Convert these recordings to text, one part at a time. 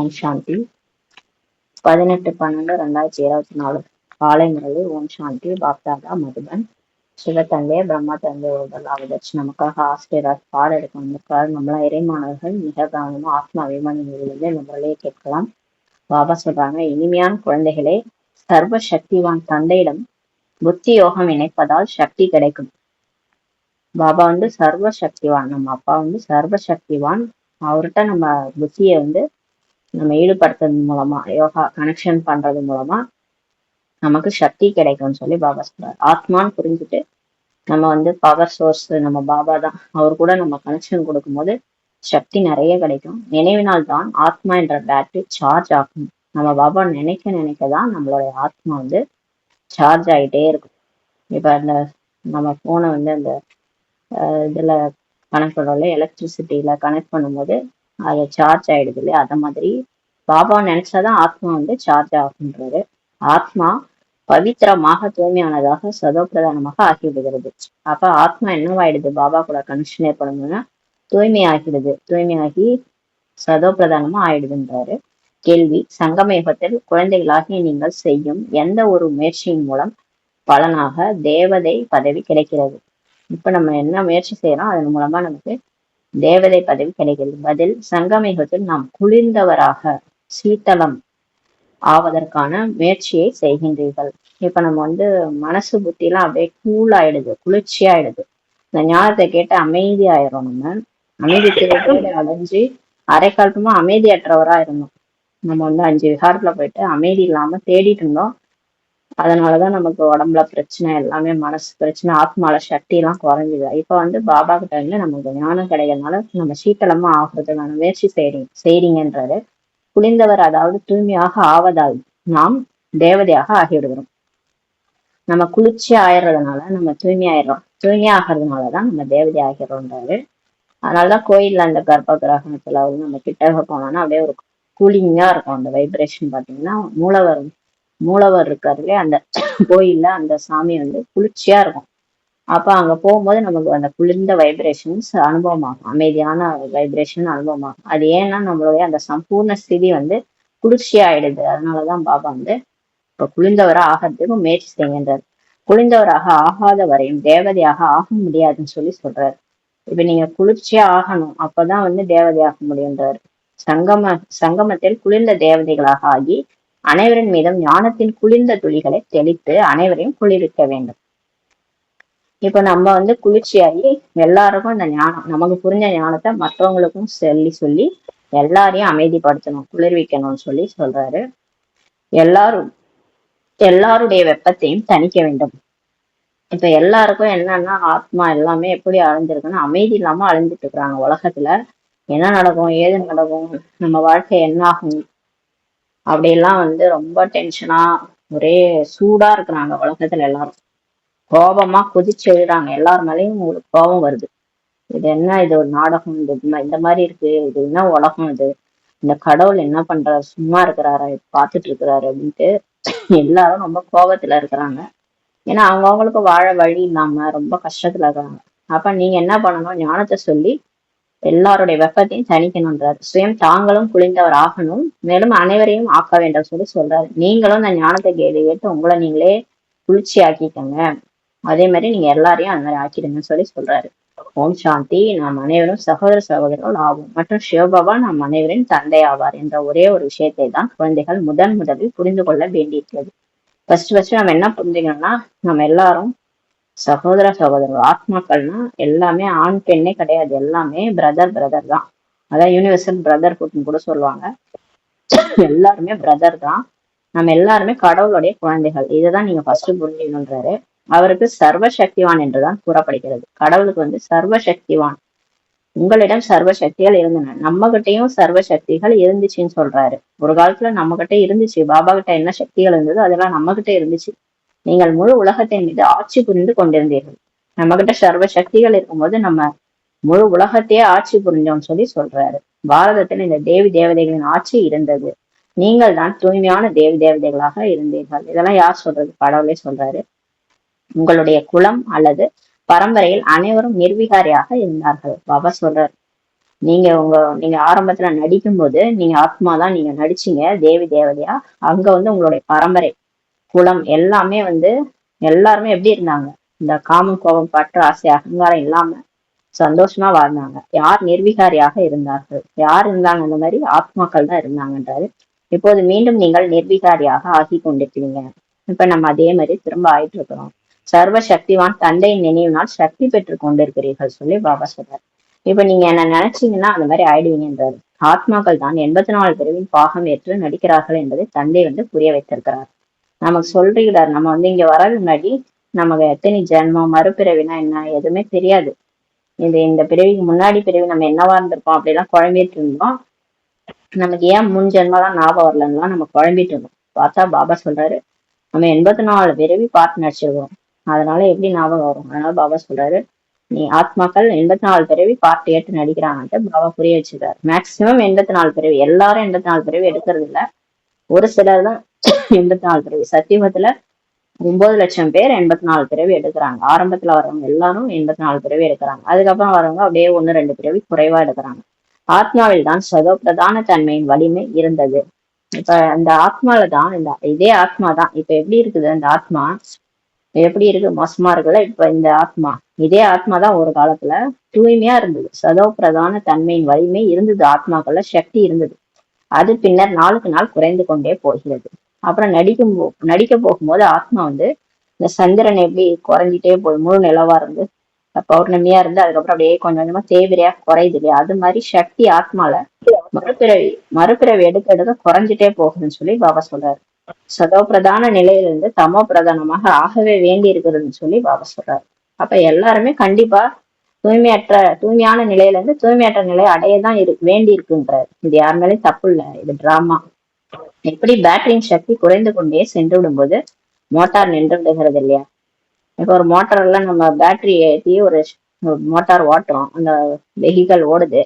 ஓம் சாந்தி. 18/12/2024 காலை முரளி. ஓம் சாந்தி. பாப்தாதா மதுபன். சிவத்தந்தை பிரம்மா தந்தை அவதர்ச்சி நமக்காக ஆசிரியராக பாடம் எடுக்க வந்திருக்காரு. நம்மளாம் இறைமாணவர்கள் மிக கவனமா ஆத்மா அபிமானிகளிலிருந்து இந்த முறையை கேட்கலாம். பாபா சொல்றாங்க, இனிமையான குழந்தைகளே, சர்வ சக்திவான் தந்தையிடம் புத்தி யோகம் இணைப்பதால் சக்தி கிடைக்கும். பாபா சர்வ சக்திவான், நம்ம அப்பா சர்வ சக்திவான். அவர்கிட்ட நம்ம புத்தியை நம்ம ஈடுபடுத்துறது மூலமா, யோகா கனெக்ஷன் பண்றது மூலமா நமக்கு சக்தி கிடைக்கும்னு சொல்லி பாபா சொல்றாரு. ஆத்மான்னு புரிஞ்சுட்டு நம்ம பவர் சோர்ஸ் நம்ம பாபா தான். அவர் கூட நம்ம கனெக்ஷன் கொடுக்கும்போது சக்தி நிறைய கிடைக்கும். நினைவினால் தான் ஆத்மா என்ற பேட்டரி சார்ஜ் ஆகும். நம்ம பாபா நினைக்க நினைக்கதான் நம்மளுடைய ஆத்மா சார்ஜ் ஆகிட்டே இருக்கும். இப்ப அந்த நம்ம போனை அந்த இதுல கனெக்ட் பண்ணுறோம்ல, எலக்ட்ரிசிட்டியில கனெக்ட் பண்ணும்போது அது சார்ஜ் ஆயிடுது இல்லையா? அத மாதிரி பாபா நினைச்சாதான் ஆத்மா சார்ஜ் ஆகுன்றாரு. ஆத்மா பவித்திரமாக தூய்மையானதாக சதோப்பிரதானமாக ஆகிவிடுகிறது. அப்ப ஆத்மா என்னவாயிடுது? பாபா கூட கனெக்ஷன் ஏற்படும்னா தூய்மையாகிடுது. தூய்மையாகி சதோப்பிரதானமா ஆயிடுதுன்றாரு. கேள்வி: சங்கமயுகத்தில் குழந்தைகளாகிய நீங்கள் செய்யும் எந்த ஒரு முயற்சியின் மூலம் பலனாக தேவதை பதவி கிடைக்கிறது? இப்ப நம்ம என்ன முயற்சி செய்யறோம், அதன் மூலமா நமக்கு தேவதை பதவி கிடைக்கிறது. பதில்: சங்கமயுகத்தில் நாம் குளிர்ந்தவராக சீத்தளம் ஆவதற்கான முயற்சியை செய்கின்றீர்கள். இப்ப நம்ம மனசு புத்தி எல்லாம் அப்படியே கூல் ஆயிடுது, குளிர்ச்சி ஆயிடுது. இந்த ஞானத்தை கேட்டு அமைதி ஆயிரும். நம்ம அமைதி தேவை அடைஞ்சு அரைக்காலமா அமைதியற்றவரா இருந்தோம். நம்ம 5 விகாரத்துல போயிட்டு அமைதி இல்லாம தேடிட்டு இருந்தோம். அதனாலதான் நமக்கு உடம்புல பிரச்சனை, எல்லாமே மனசு பிரச்சனை, ஆத்மால சக்தி எல்லாம் குறைஞ்சுது. இப்ப பாபா கிட்ட நமக்கு ஞானம் கிடைக்கிறதுனால நம்ம சீக்கிரமா ஆகுறதுக்கான முயற்சி செய்றீங்கன்றாரு. குளிர்ந்தவர், அதாவது தூய்மையாக ஆவதால் நாம் தேவதையாக ஆகிவிடுகிறோம். நம்ம குளிர்ச்சி ஆயிடுறதுனால நம்ம தூய்மை ஆயிடுறோம். தூய்மை ஆகிறதுனாலதான் நம்ம தேவதை ஆகிறோம்ன்றாரு. அதனாலதான் கோயில்ல அந்த கர்ப்ப கிரகணத்துல நம்ம கிட்ட போனோம்னா அப்படியே ஒரு கூலிங்கா இருக்கும். அந்த வைப்ரேஷன் பாத்தீங்கன்னா மூலவர் இருக்காரு அந்த கோயில்ல, அந்த சாமி குளிர்ச்சியா இருக்கும். அப்ப அங்க போகும்போது நமக்கு அந்த குளிர்ந்த வைப்ரேஷன்ஸ் அனுபவமாகும், அமைதியான வைப்ரேஷன் அனுபவமாகும். அது ஏன்னா நம்மளுடைய அந்த சம்பூர்ண ஸ்திதி குளிர்ச்சி ஆயிடுது. அதனாலதான் பாபா இப்ப குளிர்ந்தவராக ஆகிறதுக்கு முயற்சி செய்கின்றார். குளிர்ந்தவராக ஆகாத வரையும் தேவதையாக ஆக முடியாதுன்னு சொல்றாரு. இப்ப நீங்க குளிர்ச்சியா ஆகணும், அப்பதான் தேவதையாக முடியுன்றாரு. சங்கமத்தில் குளிர்ந்த தேவதைகளாக ஆகி அனைவரின் மீதும் ஞானத்தின் குளிர்ந்த துளிகளை தெளித்து அனைவரையும் குளிர்விக்க வேண்டும். இப்ப நம்ம குளிர்ச்சியாகி எல்லாருக்கும் இந்த ஞானம், நமக்கு புரிஞ்ச ஞானத்தை மற்றவங்களுக்கும் சொல்லி எல்லாரையும் அமைதிப்படுத்தணும், குளிர்விக்கணும்னு சொல்றாரு. எல்லாருடைய வெப்பத்தையும் தணிக்க வேண்டும். இப்ப எல்லாருக்கும் என்னன்னா, ஆத்மா எல்லாமே எப்படி அழிஞ்சிருக்குன்னா அமைதி இல்லாம அழிஞ்சிட்டு இருக்கிறாங்க. உலகத்துல என்ன நடக்கும், ஏது நடக்கும், நம்ம வாழ்க்கை என்ன ஆகும், அப்படியெல்லாம் ரொம்ப டென்ஷனா ஒரே சூடா இருக்கிறாங்க. உலகத்துல எல்லாரும் கோபமா கொதிச்சு எழுறாங்க. எல்லார் மேலேயும் உங்களுக்கு கோபம் வருது. இது என்ன, இது ஒரு நாடகம், இந்த மாதிரி இருக்கு, இது என்ன உலகம், இது இந்த கடவுள் என்ன பண்றாரு, சும்மா இருக்கிறாரு, பார்த்துட்டு இருக்கிறாரு அப்படின்ட்டு எல்லாரும் ரொம்ப கோபத்துல இருக்கிறாங்க. ஏன்னா அவங்களுக்கு வாழ வழி இல்லாம ரொம்ப கஷ்டத்துல இருக்கிறாங்க. அப்ப நீங்க என்ன பண்ணணும், ஞானத்தை சொல்லி எல்லாருடைய வெப்பத்தையும் தணிக்கணும்ன்றாரு. சுயம் தாங்களும் குளிர்ந்தவர் ஆகணும், மேலும் அனைவரையும் ஆக்க வேண்டும் சொல்றாரு. நீங்களும் இந்த ஞானத்தை கேட்டு உங்களை நீங்களே குளிர்ச்சி ஆக்கிக்கங்க. அதே மாதிரி நீங்க எல்லாரையும் அந்த மாதிரி ஆக்கிடுங்கன்னு சொல்றாரு. ஓம் சாந்தி. நாம் அனைவரும் சகோதர சகோதரர்கள் ஆகும் மற்றும் சிவபாபா நாம் அனைவரின் தந்தை ஆவார் என்ற ஒரே ஒரு விஷயத்தை தான் குழந்தைகள் முதலில் புரிந்து கொள்ள வேண்டியிருக்கிறது. ஃபர்ஸ்ட் நம்ம என்ன புரிஞ்சுக்கணும்னா, நம்ம எல்லாரும் சகோதர சகோதரர்கள், ஆத்மாக்கள்னா எல்லாமே ஆண் பெண்ணே கிடையாது, எல்லாமே பிரதர் தான். அதான் யூனிவர்சல் பிரதர்ஹுட்னு கூட சொல்லுவாங்க. எல்லாருமே பிரதர் தான். நம்ம எல்லாருமே கடவுளுடைய குழந்தைகள். இதுதான் நீங்க ஃபர்ஸ்ட் புரிஞ்சுக்கணுன்றாரு. அவருக்கு சர்வ சக்திவான் என்றுதான் கூறப்படுகிறது. கடவுளுக்கு சர்வ சக்திவான். உங்களிடம் சர்வ சக்திகள் இருந்தன, நம்ம கிட்டையும் சர்வ சக்திகள் இருந்துச்சுன்னு சொல்றாரு. ஒரு காலத்துல நம்ம கிட்ட இருந்துச்சு, பாபா கிட்ட என்ன சக்திகள் இருந்ததோ அதெல்லாம் நம்ம கிட்ட இருந்துச்சு. நீங்கள் முழு உலகத்தின் மீது ஆட்சி புரிந்து கொண்டிருந்தீர்கள். நம்ம கிட்ட சர்வ சக்திகள் இருக்கும்போது நம்ம முழு உலகத்தையே ஆட்சி புரிஞ்சோம்னு சொல்றாரு. பாரதத்தில் இந்த தேவி தேவதைகளின் ஆட்சி இருந்தது. நீங்கள் தான் தூய்மையான தேவி தேவதைகளாக இருந்தீர்கள். இதெல்லாம் யார் சொல்றது? கடவுளே சொல்றாரு. உங்களுடைய குலம் அல்லது பரம்பரையில் அனைவரும் நிர்விகாரியாக இருந்தார்கள். பாபா சொல்றார், நீங்க ஆரம்பத்துல நடிக்கும் போது நீங்க ஆத்மா தான், நீங்க நடிச்சீங்க தேவி தேவதையா. அங்க வந்து உங்களுடைய பரம்பரை குலம் எல்லாமே வந்து எல்லாருமே எப்படி இருந்தாங்க, இந்த காமம் கோபம் பற்று ஆசை அகங்காரம் இல்லாம சந்தோஷமா வாழ்ந்தாங்க. யார் நிர்விகாரியாக இருந்தார்கள், யார் இருந்தாங்க, அந்த மாதிரி ஆத்மாக்கள் தான் இருந்தாங்கன்றாரு. இப்போது மீண்டும் நீங்கள் நிர்விகாரியாக ஆகி கொண்டிருக்கிறீங்க. இப்ப நம்ம அதே மாதிரி திரும்ப ஆயிட்டு இருக்கிறோம். சர்வ சக்திவான் தந்தையின் நினைவினால் சக்தி பெற்று கொண்டிருக்கிறீர்கள் சொல்லி பாபா சொல்றாரு. இப்ப நீங்க என்ன நினைச்சீங்கன்னா அந்த மாதிரி ஆயிடுவீங்கன்றாரு. ஆத்மாக்கள் தான் 84 பிரிவின் பாகம் ஏற்று நடிக்கிறார்கள் என்பதை தந்தை வந்து புரிய வைத்திருக்கிறார். நமக்கு சொல்றீங்கிறார், நம்ம வந்து இங்க வர்றது முன்னாடி நமக்கு எத்தனை ஜென்மம் மறுபிறவினா என்ன எதுவுமே தெரியாது. இந்த பிறவிக்கு முன்னாடி பிறவி நம்ம என்னவா இருந்திருப்போம் அப்படிலாம் குழம்பிட்டு இருந்தோம். நமக்கு ஏன் முன் ஜென்மெல்லாம் ஞாபகம் வரலன்னா நம்ம குழம்பிட்டு இருந்தோம். பார்த்தா பாபா சொல்றாரு, நம்ம 84 பிறவி பார்த்து நடிச்சிருக்கோம், அதனால எப்படி ஞாபகம் வரும். அதனால பாபா சொல்றாரு, நீ ஆத்மாக்கள் 84 பிறவி பார்த்து ஏற்று நடிக்கிறாங்கன்ட்டு பாபா புரிய வச்சிருக்காரு. மேக்சிமம் 84 பிறவி, எல்லாரும் 84 பிறவி எடுக்கிறது இல்ல, ஒரு சிலர் தான் 84 பிறவி. சத்தியமத்துல 9 லட்சம் பேர் 84 பிறவி எடுக்கிறாங்க. ஆரம்பத்துல வரவங்க எல்லாரும் 84 பிறவி எடுக்கிறாங்க. அதுக்கப்புறம் வரவங்க அப்படியே 1-2 பிறவி குறைவா எடுக்கிறாங்க. ஆத்மாவில் தான் சதோ பிரதான தன்மையின் வலிமை இருந்தது. இப்ப அந்த ஆத்மால தான் இதே ஆத்மா தான் இப்ப எப்படி இருக்குது, அந்த ஆத்மா எப்படி இருக்கு, மோசமா இருக்குல்ல. இப்ப இந்த ஆத்மா, இதே ஆத்மா தான் ஒரு காலத்துல தூய்மையா இருந்தது. சதோ பிரதான தன்மையின் வலிமை இருந்தது, ஆத்மாக்கள்ல சக்தி இருந்தது. அது பின்னர் நாளுக்கு நாள் குறைந்து கொண்டே போகிறது. அப்புறம் நடிக்க போகும்போது ஆத்மா வந்து இந்த சந்திரன் எப்படி குறைஞ்சிட்டே போய் முழு நிலவா இருந்து பௌர்ணமியா இருந்து அதுக்கப்புறம் அப்படியே கொஞ்சம் கொஞ்சமா தேவிரையா குறையுது இல்லையா, அது மாதிரி சக்தி ஆத்மால மறுபிறவி எடுக்க எடுக்க குறைஞ்சிட்டே போகுதுன்னு சொல்லி பாபா சொல்றாரு. சதோ பிரதான நிலையிலிருந்து தமோ பிரதானமாக ஆகவே வேண்டி இருக்கிறதுன்னு சொல்லி பாபா சொல்றாரு. அப்ப எல்லாருமே கண்டிப்பா தூய்மையான நிலையில இருந்து தூய்மையற்ற நிலையை அடையதான் வேண்டி இருக்குன்றாரு. இது யார் மேலேயும் தப்பு இல்லை, இது டிராமா. எப்படி பேட்டரியின் சக்தி குறைந்து கொண்டே சென்று விடும்போது மோட்டார் நின்று விடுகிறது இல்லையா. இப்ப ஒரு மோட்டார் எல்லாம் நம்ம பேட்டரி ஏற்றி ஒரு மோட்டார் ஓட்டுறோம், அந்த வெஹிக்கல் ஓடுது,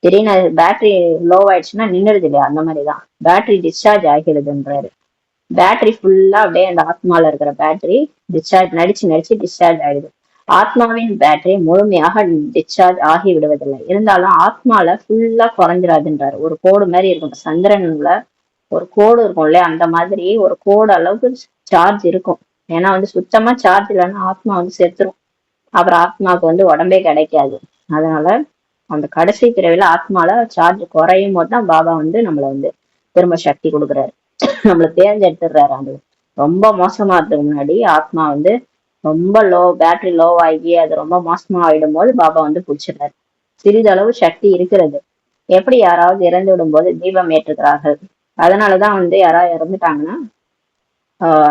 திடீர்னு பேட்டரி லோ ஆயிடுச்சுன்னா நின்றுது இல்லையா, அந்த மாதிரிதான் பேட்டரி டிஸ்சார்ஜ் ஆகிடுதுன்றாரு. பேட்டரி ஃபுல்லா அப்படியே அந்த ஆத்மால இருக்கிற பேட்டரி நடிச்சு டிஸ்சார்ஜ் ஆயிடுது. ஆத்மாவின் பேட்டரி முழுமையாக டிஸ்சார்ஜ் ஆகி விடுவதில்லை, இருந்தாலும் ஆத்மால ஃபுல்லா குறைஞ்சிடாதுன்றாரு. ஒரு கோடு மாதிரி இருக்கும், சந்திரன்ல ஒரு கோடு இருக்கும் இல்லையா, அந்த மாதிரி ஒரு கோடு அளவுக்கு சார்ஜ் இருக்கும். ஏன்னா வந்து சுத்தமா சார்ஜ் இல்லைன்னா ஆத்மா வந்து செத்துரும், அப்புறம் ஆத்மாவுக்கு வந்து உடம்பே கிடைக்காது. அதனால அந்த கடைசி பிறவில ஆத்மால சார்ஜ் குறையும் போது தான் பாபா வந்து நம்மளை வந்து திரும்ப சக்தி கொடுக்குறாரு, நம்மளை தேர்ந்தெடுத்துடுறாரு. அது ரொம்ப மோசமாறதுக்கு முன்னாடி ஆத்மா வந்து ரொம்ப பேட்டரி லோ ஆகி அது ரொம்ப மோசமா ஆயிடும் போது பாபா வந்து பிடிச்சிடுறாரு. சிறிதளவு சக்தி இருக்கிறது. எப்படி யாராவது இறந்து விடும் போது தீபம் ஏற்றுக்கிறார்கள், அதனாலதான் வந்து யாராவது இறந்துட்டாங்கன்னா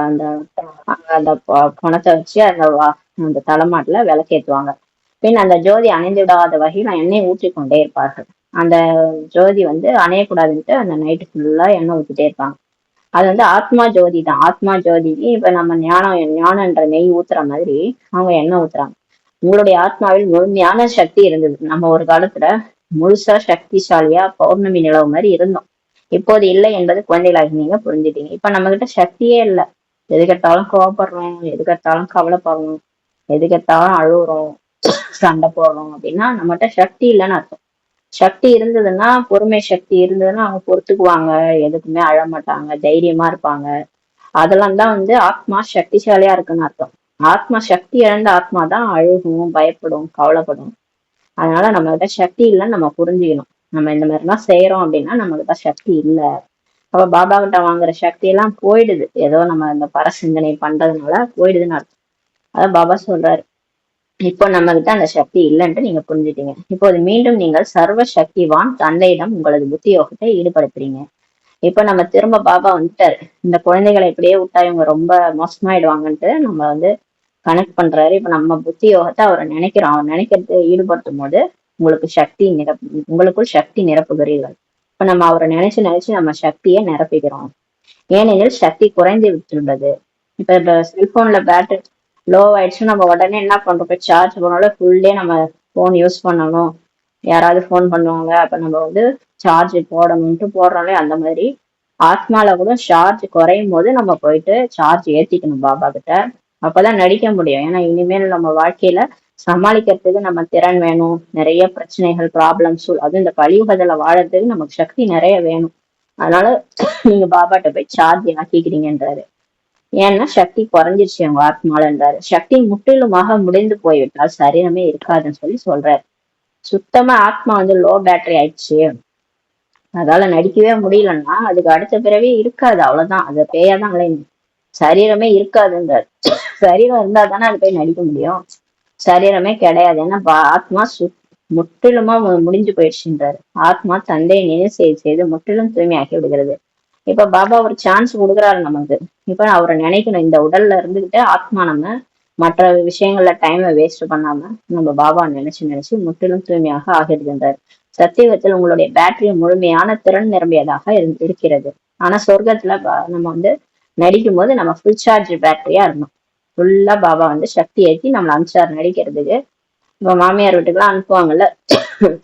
அந்த அந்த பணத்தை வச்சு அந்த தலைமாட்டுல விளக்கேற்றுவாங்க. பின் அந்த ஜோதி அணைந்து விடாத வகையில் எண்ணெய் ஊற்றிக்கொண்டே இருப்பார்கள். அந்த ஜோதி வந்து அணையக்கூடாதுன்ட்டு அந்த நைட்டு ஃபுல்லா எண்ணெய் ஊற்றிட்டே இருப்பாங்க. அது வந்து ஆத்மா ஜோதி தான். ஆத்மா ஜோதிக்கு இப்ப நம்ம ஞானம்ன்ற நெய் ஊத்துற மாதிரி அவங்க எண்ணெய் ஊத்துறாங்க. உங்களுடைய ஆத்மாவில் முழுமையான சக்தி இருந்தது. நம்ம ஒரு காலத்துல முழுசா சக்திசாலியா பௌர்ணமி நிலவு மாதிரி இருந்தோம். இப்போது இல்லை என்பது குழந்தைகளாகி நீங்க புரிஞ்சுட்டீங்க. இப்ப நம்ம கிட்ட சக்தியே இல்லை. எதுக்கெடுத்தாலும் கோவப்படுறோம், எதுக்கெடுத்தாலும் கவலைப்படுறோம், எதுக்கெடுத்தாலும் அழுகுறோம், சண்டை போடுறோம் அப்படின்னா நம்மகிட்ட சக்தி இல்லைன்னு அர்த்தம். சக்தி இருந்ததுன்னா, பொறுமை சக்தி இருந்ததுன்னா அவங்க பொறுத்துக்குவாங்க, எதுக்குமே அழமாட்டாங்க, தைரியமா இருப்பாங்க. அதெல்லாம் தான் வந்து ஆத்மா சக்திசாலியா இருக்குன்னு அர்த்தம். ஆத்மா சக்தி இழந்த ஆத்மா தான் அழுகும், பயப்படும், கவலைப்படும். அதனால நம்ம கிட்ட சக்தி இல்லைன்னு நம்ம புரிஞ்சுக்கணும். நம்ம இந்த மாதிரிலாம் செய்யறோம் அப்படின்னா நம்ம கிட்ட சக்தி இல்லை. அப்ப பாபா கிட்ட வாங்குற சக்தி எல்லாம் போயிடுது, ஏதோ நம்ம இந்த பரசிந்தனை பண்றதுனால போயிடுதுன்னு அர்த்தம். அதான் பாபா சொல்றாரு, இப்போ நம்ம கிட்ட அந்த சக்தி இல்லைன்ட்டு நீங்க புரிஞ்சுட்டீங்க. இப்போது மீண்டும் நீங்கள் சர்வ சக்திவான் தந்தையிடம் உங்களது புத்தி யோகத்தை ஈடுபடுத்துறீங்க. இப்ப நம்ம திரும்ப பாபா வந்துட்டாரு, இந்த குழந்தைகளை இப்படியே விட்டா இவங்க ரொம்ப மோசமாயிடுவாங்கன்ட்டு நம்ம வந்து கனெக்ட் பண்றாரு. இப்ப நம்ம புத்தி யோகத்தை அவரை நினைக்கிறோம், அவர் நினைக்கிறது ஈடுபடுத்தும் போது உங்களுக்குள் சக்தி நிரப்புகிறீர்கள். இப்ப நம்ம அவரை நினைச்சு நம்ம சக்தியை நிரப்பிக்கிறோம். ஏனெனில் சக்தி குறைந்து விட்டுள்ளது. இப்ப செல்போன்ல பேட்டரி லோ ஆயிடுச்சுன்னா நம்ம உடனே என்ன பண்றோம், போய் சார்ஜ் பண்ணாலும் ஃபுல் டே நம்ம போன் யூஸ் பண்ணணும், யாராவது போன் பண்ணுவாங்க, அப்ப நம்ம வந்து சார்ஜ் போடணும்ட்டு போடுறோம்ல. அந்த மாதிரி ஆத்மால கூட சார்ஜ் குறையும் போது நம்ம போயிட்டு சார்ஜ் ஏத்திக்கணும் பாபா கிட்ட. அப்பதான் நடிக்க முடியும். ஏன்னா இனிமேல் நம்ம வாழ்க்கையில சமாளிக்கிறதுக்கு நம்ம திறன் வேணும். நிறைய பிரச்சனைகள், ப்ராப்ளம்ஸ், அதுவும் இந்த கலியுகத்துல வாழறதுக்கு நமக்கு சக்தி நிறைய வேணும். அதனால நீங்க பாபாட்ட போய் சார்ஜ் ஆக்கிக்கிறீங்கன்றாரு. ஏன்னா சக்தி குறைஞ்சிருச்சு அவங்க ஆத்மாலன்றாரு. சக்தி முற்றிலுமாக முடிந்து போய்விட்டால் சரீரமே இருக்காதுன்னு சொல்றாரு. சுத்தமா ஆத்மா லோ பேட்டரி ஆயிடுச்சு, அதால நடிக்கவே முடியலன்னா அதுக்கு அடுத்த பிறவி இருக்காது, அவ்வளவுதான். அது பேயாதான் அலையும், சரீரமே இருக்காதுன்றாரு. சரீரம் இருந்தா தானே அது போய் நடிக்க முடியும். சரீரமே கிடையாது. ஏன்னா ஆத்மா முற்றிலுமா முடிஞ்சு போயிடுச்சுன்றாரு. ஆத்மா தந்தையை நினைவு செய்து முற்றிலும் தூய்மையாக்கி விடுகிறது. இப்ப பாபா ஒரு சான்ஸ் கொடுக்குறாரு நமக்கு. இப்ப அவரை நினைக்கணும். இந்த உடல்ல இருந்துகிட்டு ஆத்மா நம்ம மற்ற விஷயங்கள்ல டைமை வேஸ்ட் பண்ணாம நம்ம பாபா நினைச்சு முற்றிலும் தூய்மையாக ஆகிடுகின்றார். சத்தியுகத்தில் உங்களுடைய பேட்டரி முழுமையான திறன் நிரம்பியதாக இருக்கிறது. ஆனா சொர்க்கத்துல நம்ம நடிக்கும் போது நம்ம ஃபுல் சார்ஜ் பேட்டரியா இருந்தோம். ஃபுல்லா பாபா சக்தி ஏற்றி நம்மளை அனுப்பிச்சார் நடிக்கிறதுக்கு. இப்ப மாமியார் வீட்டுக்கெல்லாம் அனுப்புவாங்கல்ல,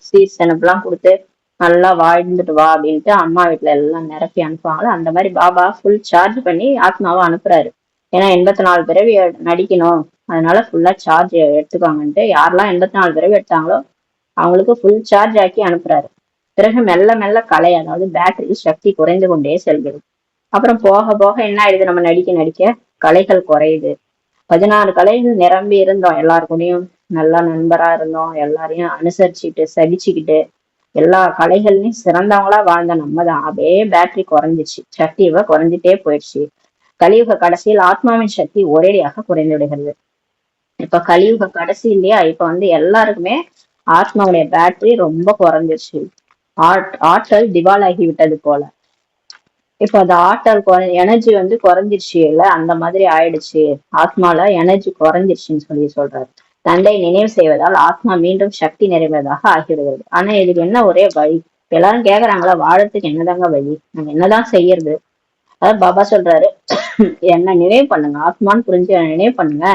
சீர் செனப்பெல்லாம் கொடுத்து நல்லா வாழ்ந்துட்டு வா அப்படின்ட்டு அம்மா வீட்டுல எல்லாம் நிரப்பி அனுப்புவாங்களோ, அந்த மாதிரி பாபா ஃபுல் சார்ஜ் பண்ணி ஆத்மாவை அனுப்புறாரு. ஏன்னா 84 பிறவி நடிக்கணும், அதனால ஃபுல்லா சார்ஜ் எடுத்துக்காங்கன்ட்டு யாரெல்லாம் 84 பிறவி எடுத்தாங்களோ அவங்களுக்கு ஃபுல் சார்ஜ் ஆக்கி அனுப்புறாரு. பிறகு மெல்ல மெல்ல கலை, அதாவது பேட்டரி சக்தி குறைந்து கொண்டே செல்கிறது. அப்புறம் போக போக என்ன ஆயிடுது, நம்ம நடிக்க நடிக்க கலைகள் குறையுது. 16 கலைகள் நிரம்பி இருந்தோம், எல்லாருக்கூடயும் நல்லா நண்பரா இருந்தோம், எல்லாரையும் அனுசரிச்சுக்கிட்டு சகிச்சுக்கிட்டு எல்லா கலைகள்லயும் சிறந்தவங்களா வாழ்ந்த நம்ம தான் அப்படியே பேட்டரி குறைஞ்சிச்சு, சக்தி குறைஞ்சிட்டே போயிடுச்சு. கலியுக கடைசியில் ஆத்மாவின் சக்தி ஒரேடியாக குறைந்து விடுகிறது. இப்ப கலியுக கடைசி இல்லையா, இப்ப எல்லாருக்குமே ஆத்மாவுடைய பேட்டரி ரொம்ப குறைஞ்சிருச்சு. ஆற்றல் திவாலாகி விட்டது போல. இப்ப அந்த ஆற்றல் எனர்ஜி குறைஞ்சிருச்சு இல்ல, அந்த மாதிரி ஆயிடுச்சு. ஆத்மால எனர்ஜி குறைஞ்சிருச்சுன்னு சொல்றாரு. தந்தை நினைவு செய்வதால் ஆத்மா மீண்டும் சக்தி நிறைவதாக ஆகிவிடுகிறது. ஆனா இதுக்கு என்ன ஒரே வழி? எல்லாரும் கேக்குறாங்களா, வாழறதுக்கு என்னதாங்க வழி, நம்ம என்னதான் செய்யறது? அதாவது பாபா சொல்றாரு, என்ன நினைவு பண்ணுங்க, ஆத்மான்னு புரிஞ்சு நினைவு பண்ணுங்க,